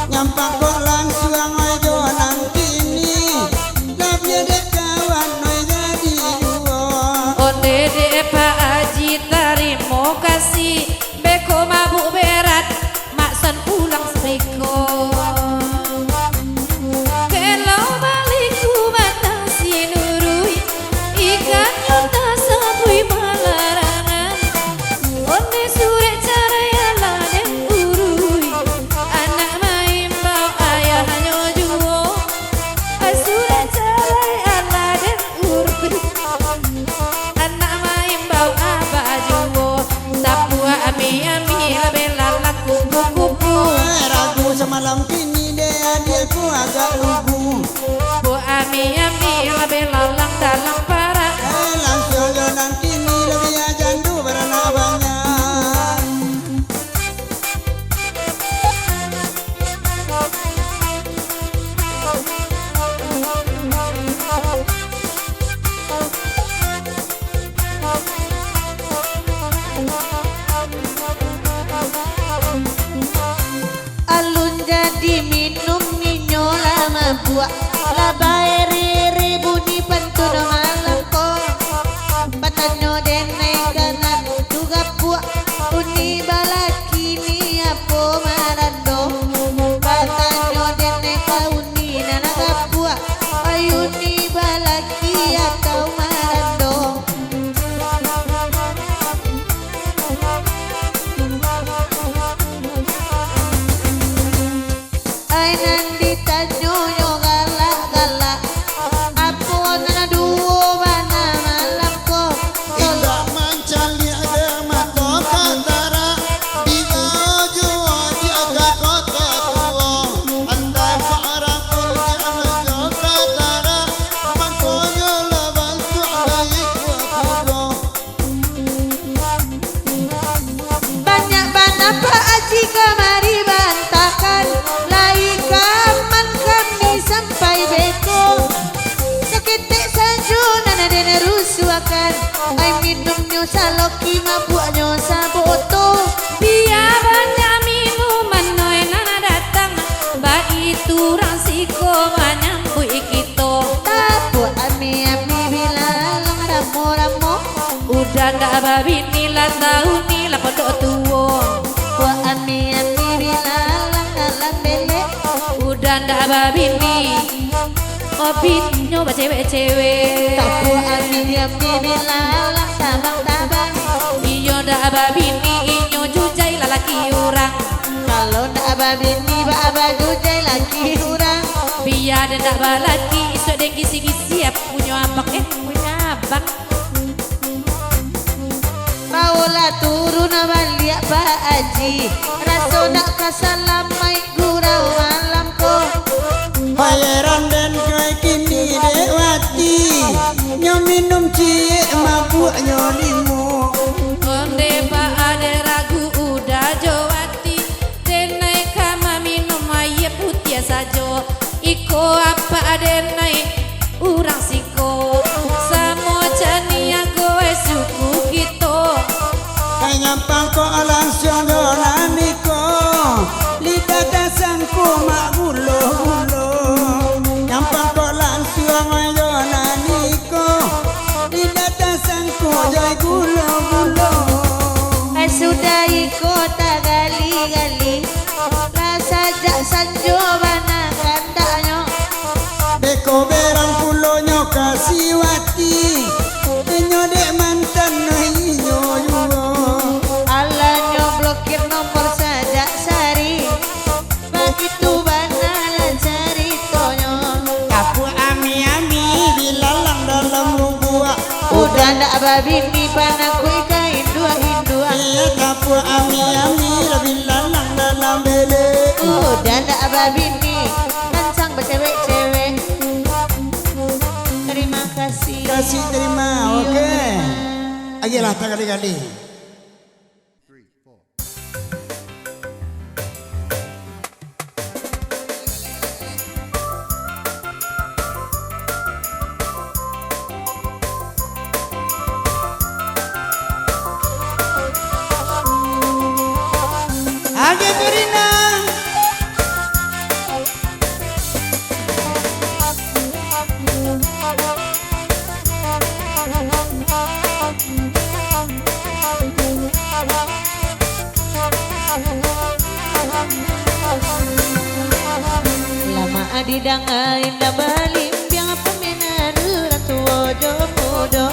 nyampak kok langsung aja nang kini labnya dek kawan noi jadi dua Onde de Pak Haji tarimo kasih beko mabuk berat maksan pulang sebeko Kelau baliku batang sinurui ikan nyota sabui balarangan Onde sure cara yala den urui anak main bau ayahnya juo sure cara yala den urui anak main bau abah juo tapua ami labelalak kupu-kupu ragu semalam kini dia ku agak lugu bu ami labelalang dalam para langsung aja nang kini lebih ajandu beranak banyak alun jadi minum ninyo lama buat labai riri bunyi pantun malam ko patanyo denai kanan juga buat uni balaki ni apo marando patanyo denai kauni nanaga buat ayuni balaki akau marando ay nandita nyo galak-galak apo na duo bana malam ko Indah mancali ada mata katara Bila jua diaga kota tua Anda seorang pun diaga katara Mangkonya laban tu'alai kuakudo banyak bana Pak Haji kamari bantakan lai kaman kami sampai beko seketik saju nana dena rusuakan ay minumnya saloki mabuknya saboto biar banyak minuman noy nana datang ba itu rasiko menyambut kita tapu ami bilang ramo-ramo udah ndak babi nila tahun nila pondok tua buat ami bilang lang bele udah ndak babi ni Opi nyoba cewek-cewek tapu ami bilang tabang-tabang iyo ndak babi ni iyo jujai lalaki orang Kalau ndak babini baba dujai laki urang. Biar ndak balaki iso deng gisi-gisi ya punya abang punya abang. Paula turun balik Pak Haji. Raso nak kasalamai gurau malam ko. Pangeran dan kue kini dewati, nyo minum cie mabuk nyo limu. Onde pa ada ragu udah jawati. Denai kama minum air putih sajo. Iko apa ada naik urang siko. Samo cania goe suku gitu. Kanyampang ko langsung dolaniko, lidah dasangku mak gulo-gulo. Nyampang ko langsung dolaniko, lidah dasangku joy gulo-gulo. Sudah kota gali-gali. Rasa jak sanjo bana kandaknya. Beko berang pulo nyo kasiwati, nyo dek mantan nyo yuwo. Alanyo blokir nomor sajak sari. Begitu banalan caritonyo. Kapu ami-ami dilalang dalam lubua. Udah ndak babini panaku ika indua-indua. Iya kapu ami-ami lebih lalang dalam bele. Udah ndak babini kancang bercewek-cewek. Terima kasih. Kasih terima, oke. Ayolah kali-kali. Age Turina. Lama adidangain da balimpiang pemena ratu ojo mudo.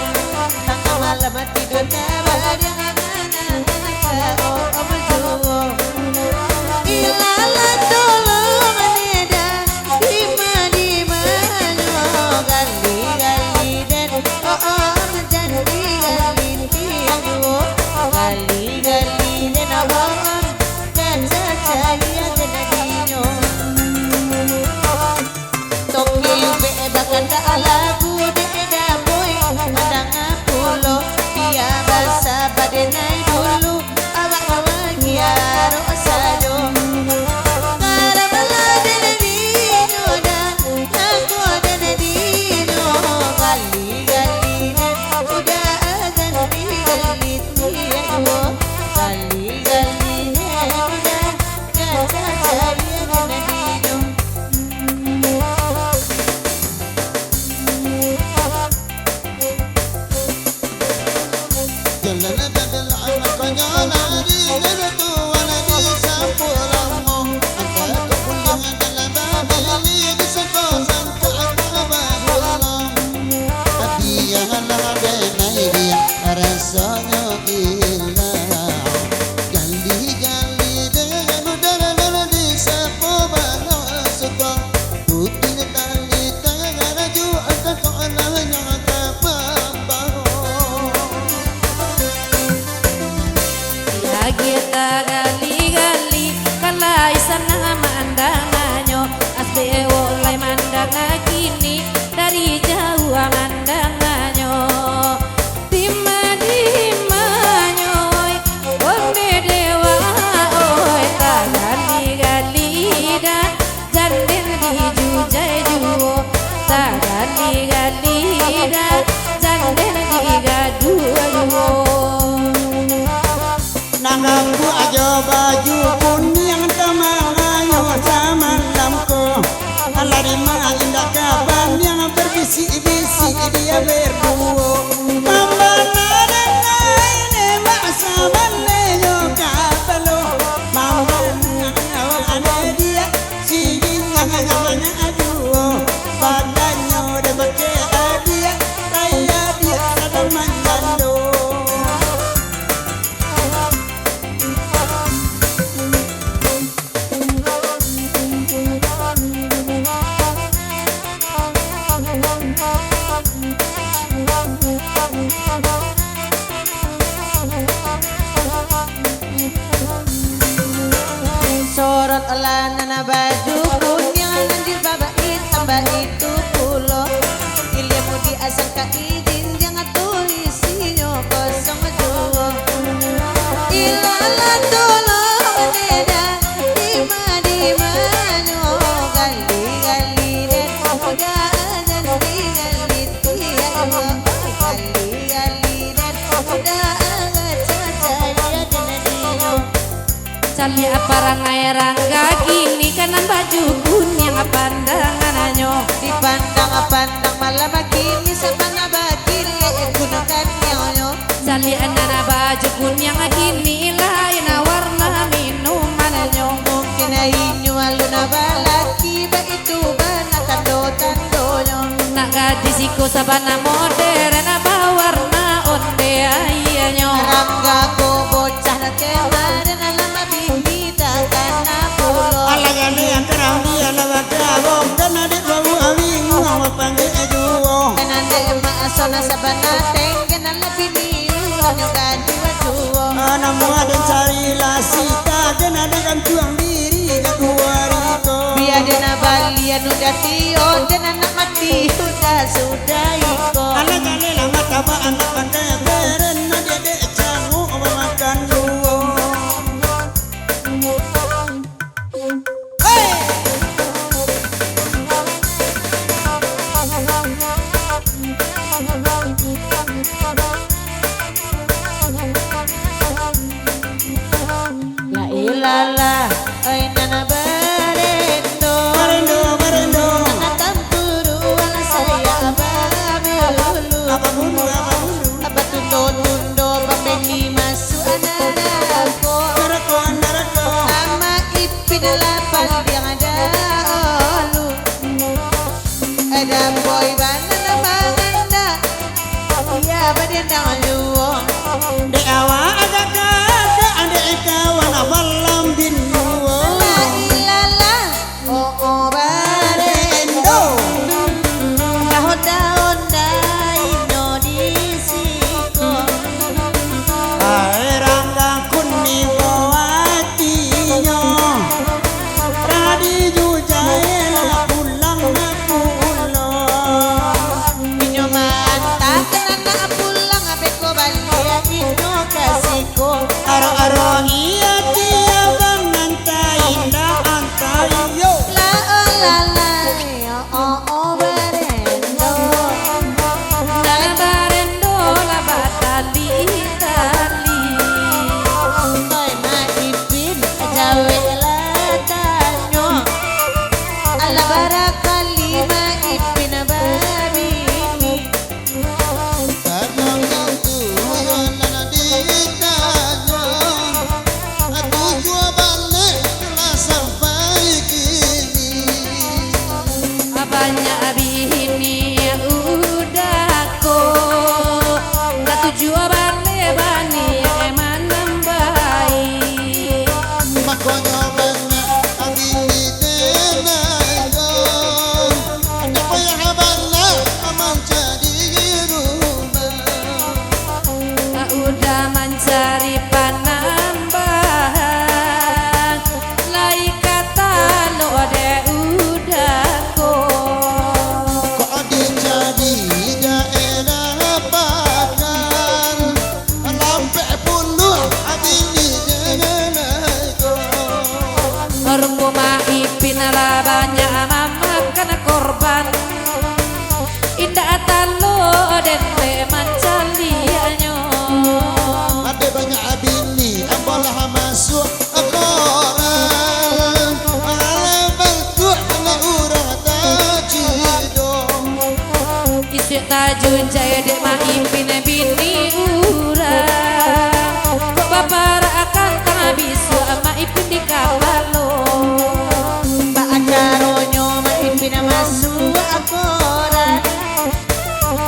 Tangga malam tidur tabadiang anak-anak oh berjuo. Ilala tolong aneda di mana gali-gali dan menjadi gali tiang duo. Gali-gali dan abang dan cahaya jenadino. Toki ube bahkan tak lagu deda boy mandang pulo dia basa badenai dulu awak bahagia rosado karamala denadino dan aku denadino gali-gali dan udah ganti gali tiawo gali-gali dan udah cahaya jenadino. Rasanya gila, gali-gali dengan udara di sapo bala suka putih tali tangan raju akan kau alahnya kapambao. Ya kita gali-gali kalai sana mandanganyo. Asbe oleh mandang kini dari jauh mandanganyo. Nanggaku aja baju kuning temanganyo sama lamko. Alari mang indah kapan yang berbisik-bisik dia berdua. Mama nada ini maksa baleyo kapalo. Mama ane dia sini nganga aduh. Badannya udah pakai dia, raya dia sedang mandando. lana baju kuning nanti baba hitam itu pulo ilmu di asal izin jangan tulis sinyo kosong dua ilala dulu neda di manyo gali gali dan udah dan gali tiya gali gali dan udah cacaya dan dino Cali apa rangai rangga kini kanan baju kuning pandangananyo dipandang-pandang malam kini sabana bakili gunakan nyonya Cali anana baju kuning kini lain warna minumananyo mungkin inyo aluna balaki ba itu bana tando-tandonyo nak gadis iku sabana modern apa warna onde ayanyo rangga ko bocah na kemarin alama bibita kana pulo Alagani antara dia lawakabong dan adik bawu awing panggil ajuwo. kanande maasona sabana tenggen alabi niyo gadi waduo Anamu ada cari lasita dan ada kan tuang diri kedua riko. biadana balian udah tio dan anak mati sudah iko Alagani lama taba anak pandai beren nadia dek cangu makan juwo. la ilala ay nana barendo Marendo marendo. nana tampuru wala saya abamulu Apa bulu apa bulu. abatundo bambeni masu anarako Narako narako. ama ipinalapan yang ada olu ada boy banana manganda ya badendang luo Dek awak agak kada adek kawan abalam bin juwo. la ilala oh barendo kahoda ino disiko Rangga kuni boatinya Radi jujaela pulang aku ulo inyo manta kenana pulang abeko balia ino kasiko Aro-aro iya tiabang nanta indah antai yo la barendo Nana barendo la batali tali Toy maipin ajawe latanyo ala barakali maipin babini Kadang itu yang ditanya, aku jua balik telah sampai kini. Abanya abihini udah ko La tujuh bane bani eman nambai Makanya banyak ang dinitenaga. Ada payah balik aman jadi rumah. Udah mencari panambahan Lai kata lo de udah ko Kok jadi daerah pakar. Lampe puluh adini denganku. Rumah ipin ala banyak mamakan korban Indah talo den teman calianyo Ada banyak bini apalah masuk koran. Alah bangkut anak urang tajidong. Isik tajun jaya dek maipin bini urang Kok bapak akan tengah bisu maipin di kapalo Mbak Akaronyo maipin masuk akoran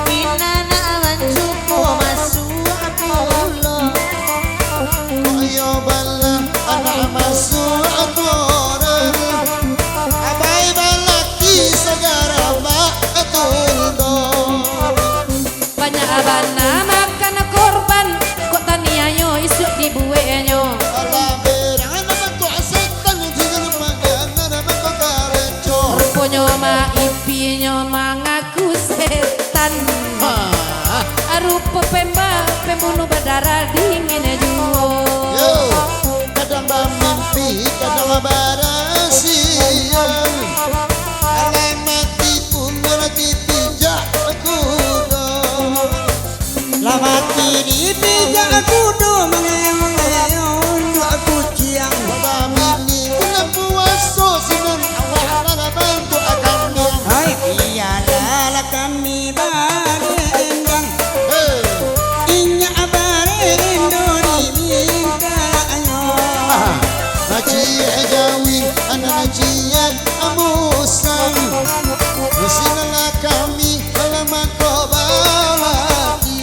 Pinana aman cuko masuk akulo Ayo bala anak masuk koran. Abai balaki segara mak atundong. Banyak abana makan korban Kok taniayo isuk dibuenyo Alah berang anak tu asetan jangan mimpinya mengaku setan. Rupa pembunuh berdarah dingin juo. Yo, kadang mimpi, kadang berasian. Alamat tipu, lagi pijak kudo. Lama kiri pijak kudo mengeong aku ciang. Mini bulan puasa senang awak mana bantu akan dong. Hai iyalah kami bagi endang. Inya barendo di minta ayo. Haji Jawi, anak haji amusang. Bersinalah kami alamat kobawati.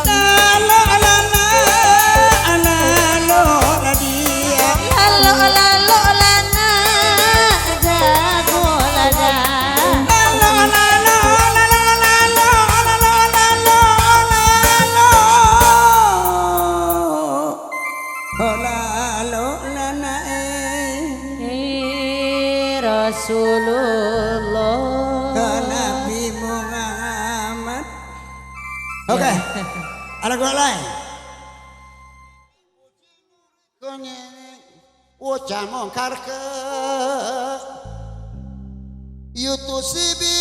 Lalo lana alalo ladia. Lalo lalo lana jago lada. Lalo lalo lalo lalo lalo lalo lalo. Oh lalo lana Rasulullah. Nabi Muhammad. Oke. Ada gua lain. Konye, wajah karke. Yutu sibi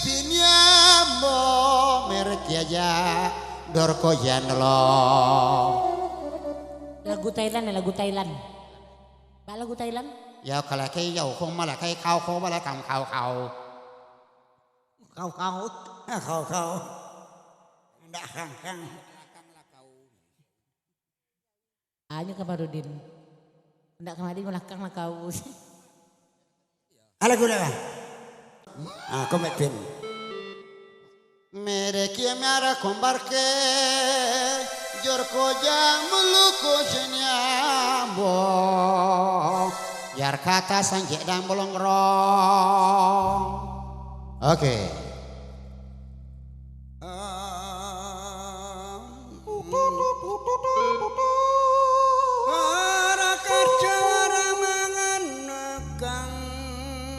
pinyambo merek aja dorko janlo. Lagu Thailand lagu Thailand. Pak lagu Thailand? Ya kalau kayak jauh kong malah kayak kau malah kau. Kau. Ndak kang. Hanya Kamarudin. Ndak kemari melakang lah kau. Ada gua lain. Komet pin. Mere kia miara kombarke jorko jang muluko jenyambo jar kata sanjek dan bolong rong. Oke. Para kerja mangan kang.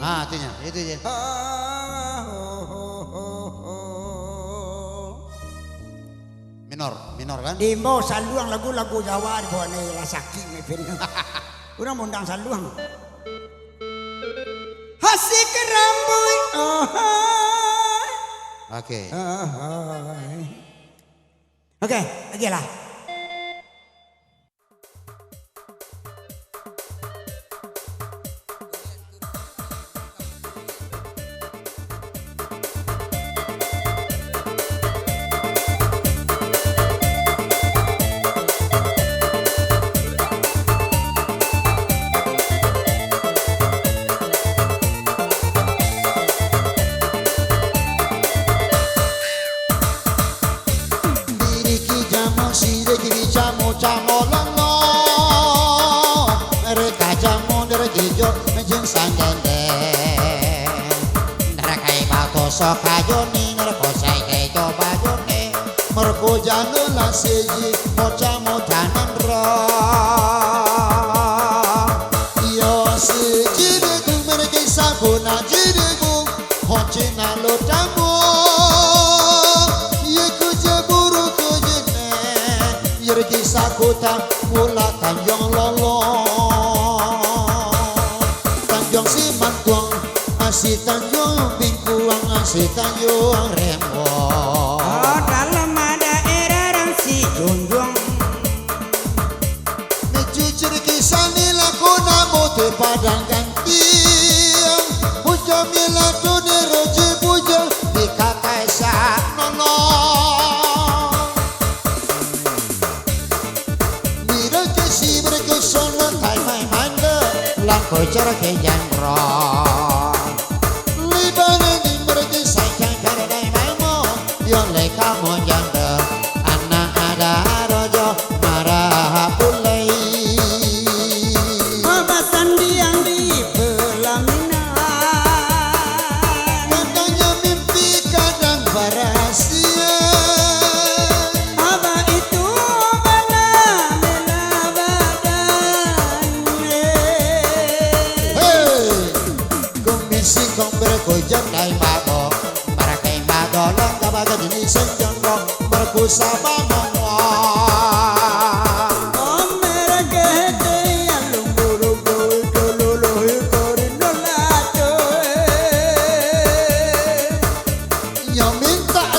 Artinya itu ya. Minor kan? Dimbo saluang lagu-lagu Jawa di bawah ni lasaki ni pin. Urang mundang saluang. Hasik rambuy. Oke. Oke, lagi lah. Diriki jamu sireki jamu jamu lono. Mereka jamu derjijo menjeng sanggende. Nerakai batu sokajoni nerko sai kejo bajone. Merko janu laseji mojamu tanan ro. Yo sejideku mereka sakuna jideku hocina lo tamu. Yeku jeburu kejene yerki sakuta mula Tanjung Lolo. Tanjung Simantuang asih Tanjung Bingkuang asih Tanjung Rembo. Dalam daerah Rangsi Junjung. Jujur kisah nila kuna mote padang ganti. Puja mila tune roji puja dikata esa nono. Mira kesi berkesono tai mai manda langko cara ke jangro. Libane di merke sayang karadai maimo yon le kamu janda anak ada rojo marah pulai. Babasan diang di pelaminan. Katanya mimpi kadang berasia. Apa itu bala bela badan. Hei, kujan dai bago marakai bago lang kabaga dini senjono merkusa bamangwa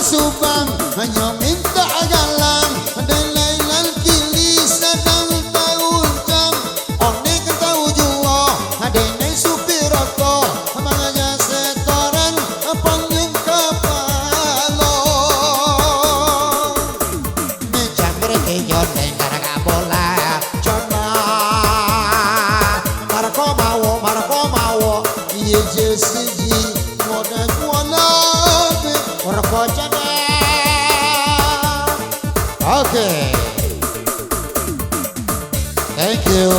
subang hanya minta jalan delailan kilis datang tahu jam onek tahu jua adene supir aku manganya setoran panggil kapalo ni jamre kejon dengan bola jona marko mawo ye jesi moda kuala marko jana. Okay, thank you.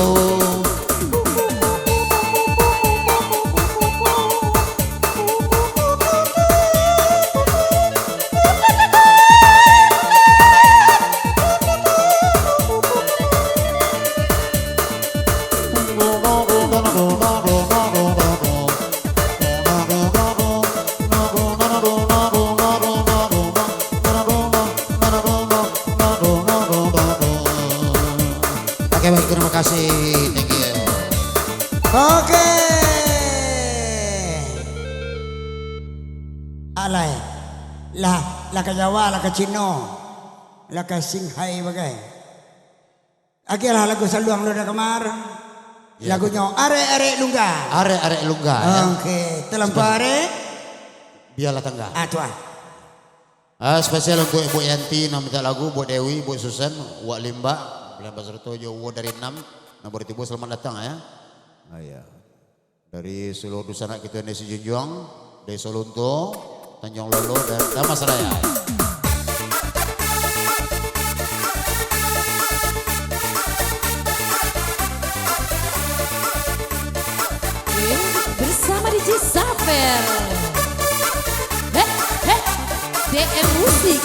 Oke, baik, terima kasih, thank you. Oke. Alay. Lah ke Jawa, lah ke Cino. Lah ke Singhai bagai. Akhirlah lagu saluang lu dah kemar. Lagunya Are Lungga. Are Lungga ya. Oke, terlampau are. Biarlah tangga. Tuan. Spesial untuk Ibu Yanti, nama minta lagu, buat Dewi, buat Susan, buat Limba. Bulan Basarto Jawa dari 6. Nah, berarti selamat datang ya. Ya. Dari seluruh dusun kita Desa Junjuang, Desa Lunto, Tanjung Lolo dan Damaseraya. Bersama DJ Safer. DM Musik.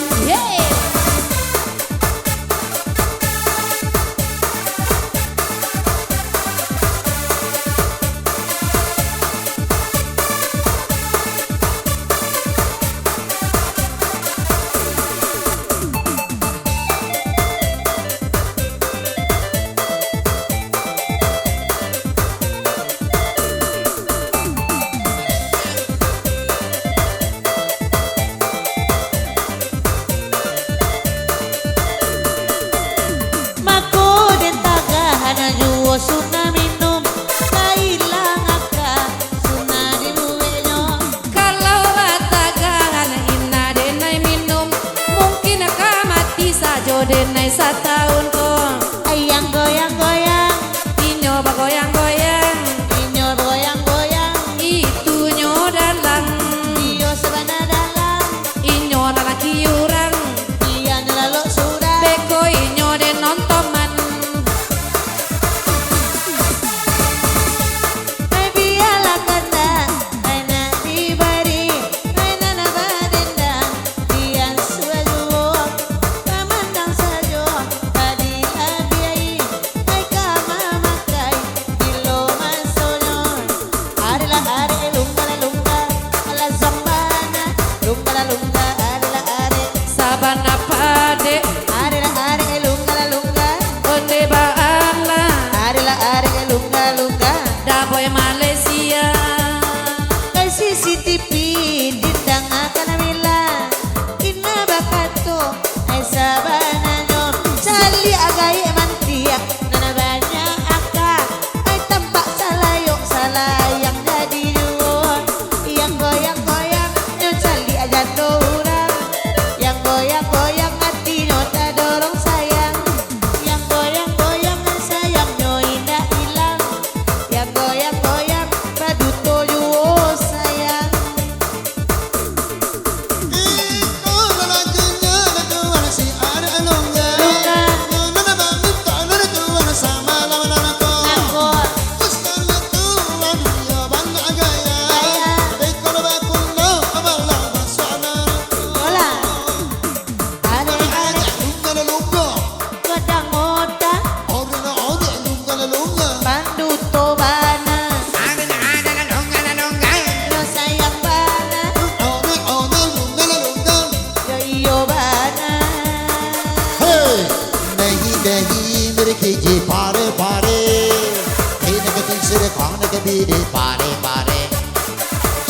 ke bidi pare pare.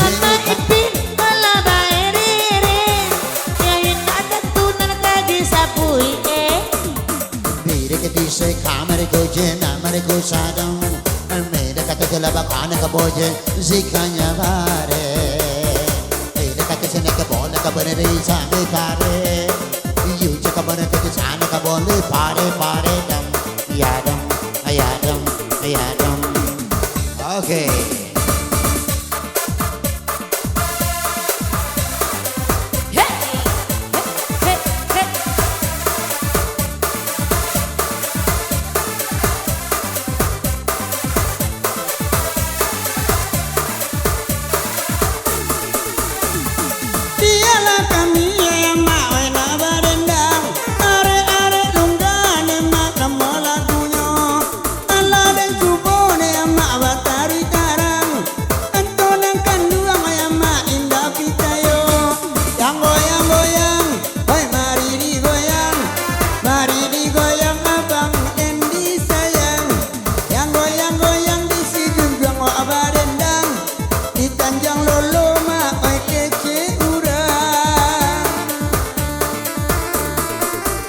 Sama ipin kala baerere yain ada tunan kadi sapui Bidi ke dise kamere ko jena mare ko sadam. Mera kata jala bakana ka boje zikanya bare. Mera kata sene ka bola ka bane re same kare. Yu ka bane ka sana ka bole pare pare dam yadam ayadam ayadam. Okay. Dialah kami yang mau na barendang. Are lunggane mak nama lagunya. Allah dan subone mak batari karang. Antonan kanduang mak indah pitayo. Yang goyang-goyang, oi mari digoyang. Mari digoyang abang Endi sayang. Yang goyang-goyang di Sigunjang wa barendang. Di Tanjang Lolo mak oi kece urang.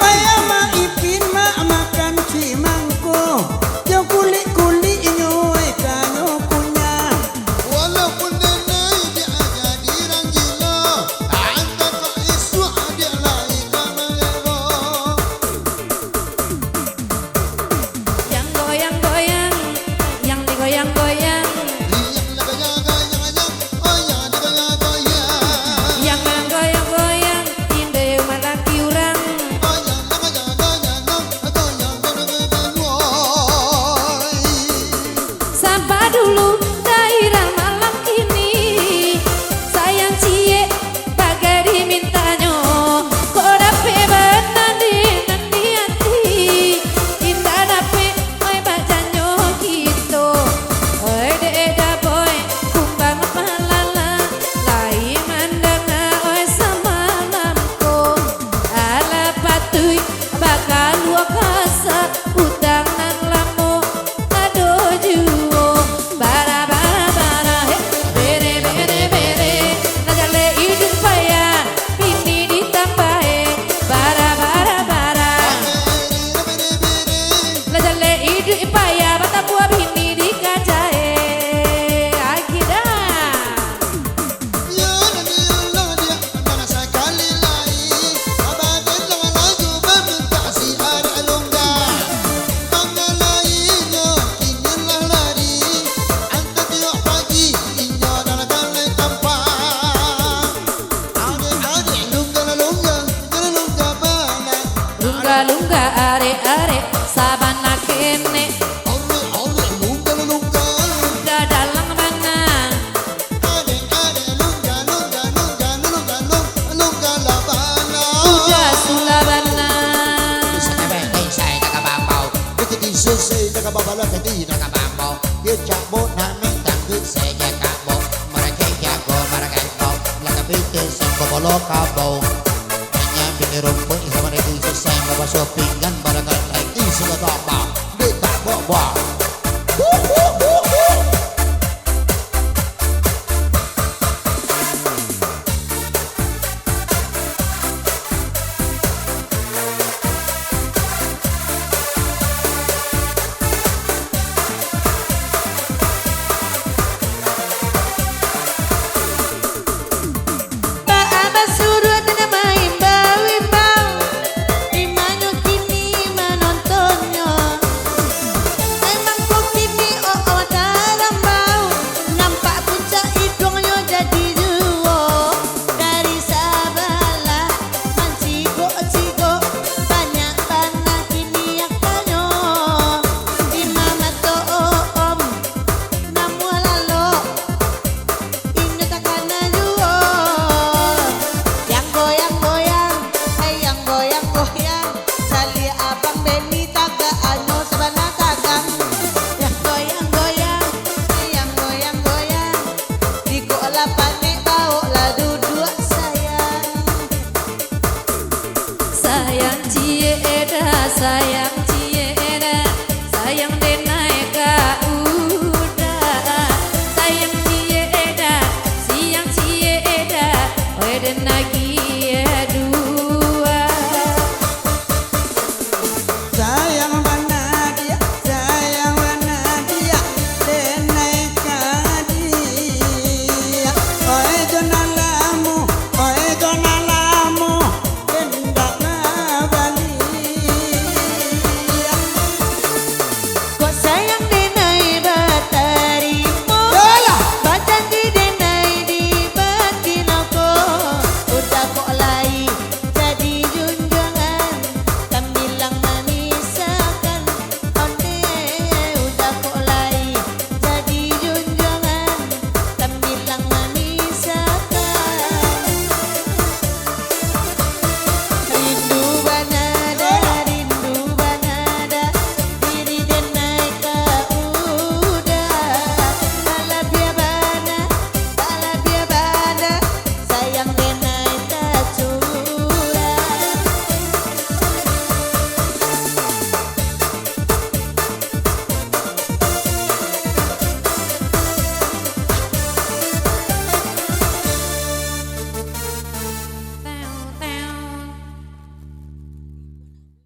Ayah mak ipin mak makan cimangko. Yo kulit-kulit nyoy kanyo punya. Walaupun nenai dia jadi orang gila, anda kau isu dia lagi kamera. Yang goyang-goyang, yang digoyang-goyang, yang goyang-goyang, inde malaki urang. Sapa dulu daerah malam ini, sayang cie bagai dimintanya. Kok dape benar di hati, indah dape oi bacanyo gitu. Oi deda boy kumbang palala, lai mandang oi semalamku. Ala patui bakal luar kasa utang nang lamu. Aduh juo bara bara bara he bere bere bere najale hidup payah ini ditambah bara bara bara najale hidup payah bata buah bini dikacae akida lunga lunga are are sabana kene lunga dalang bana lunga sulabana Kabau hanya bini rumput sama itu saya bawa pinggan barangkali sudah tak mau, dia tak bawa.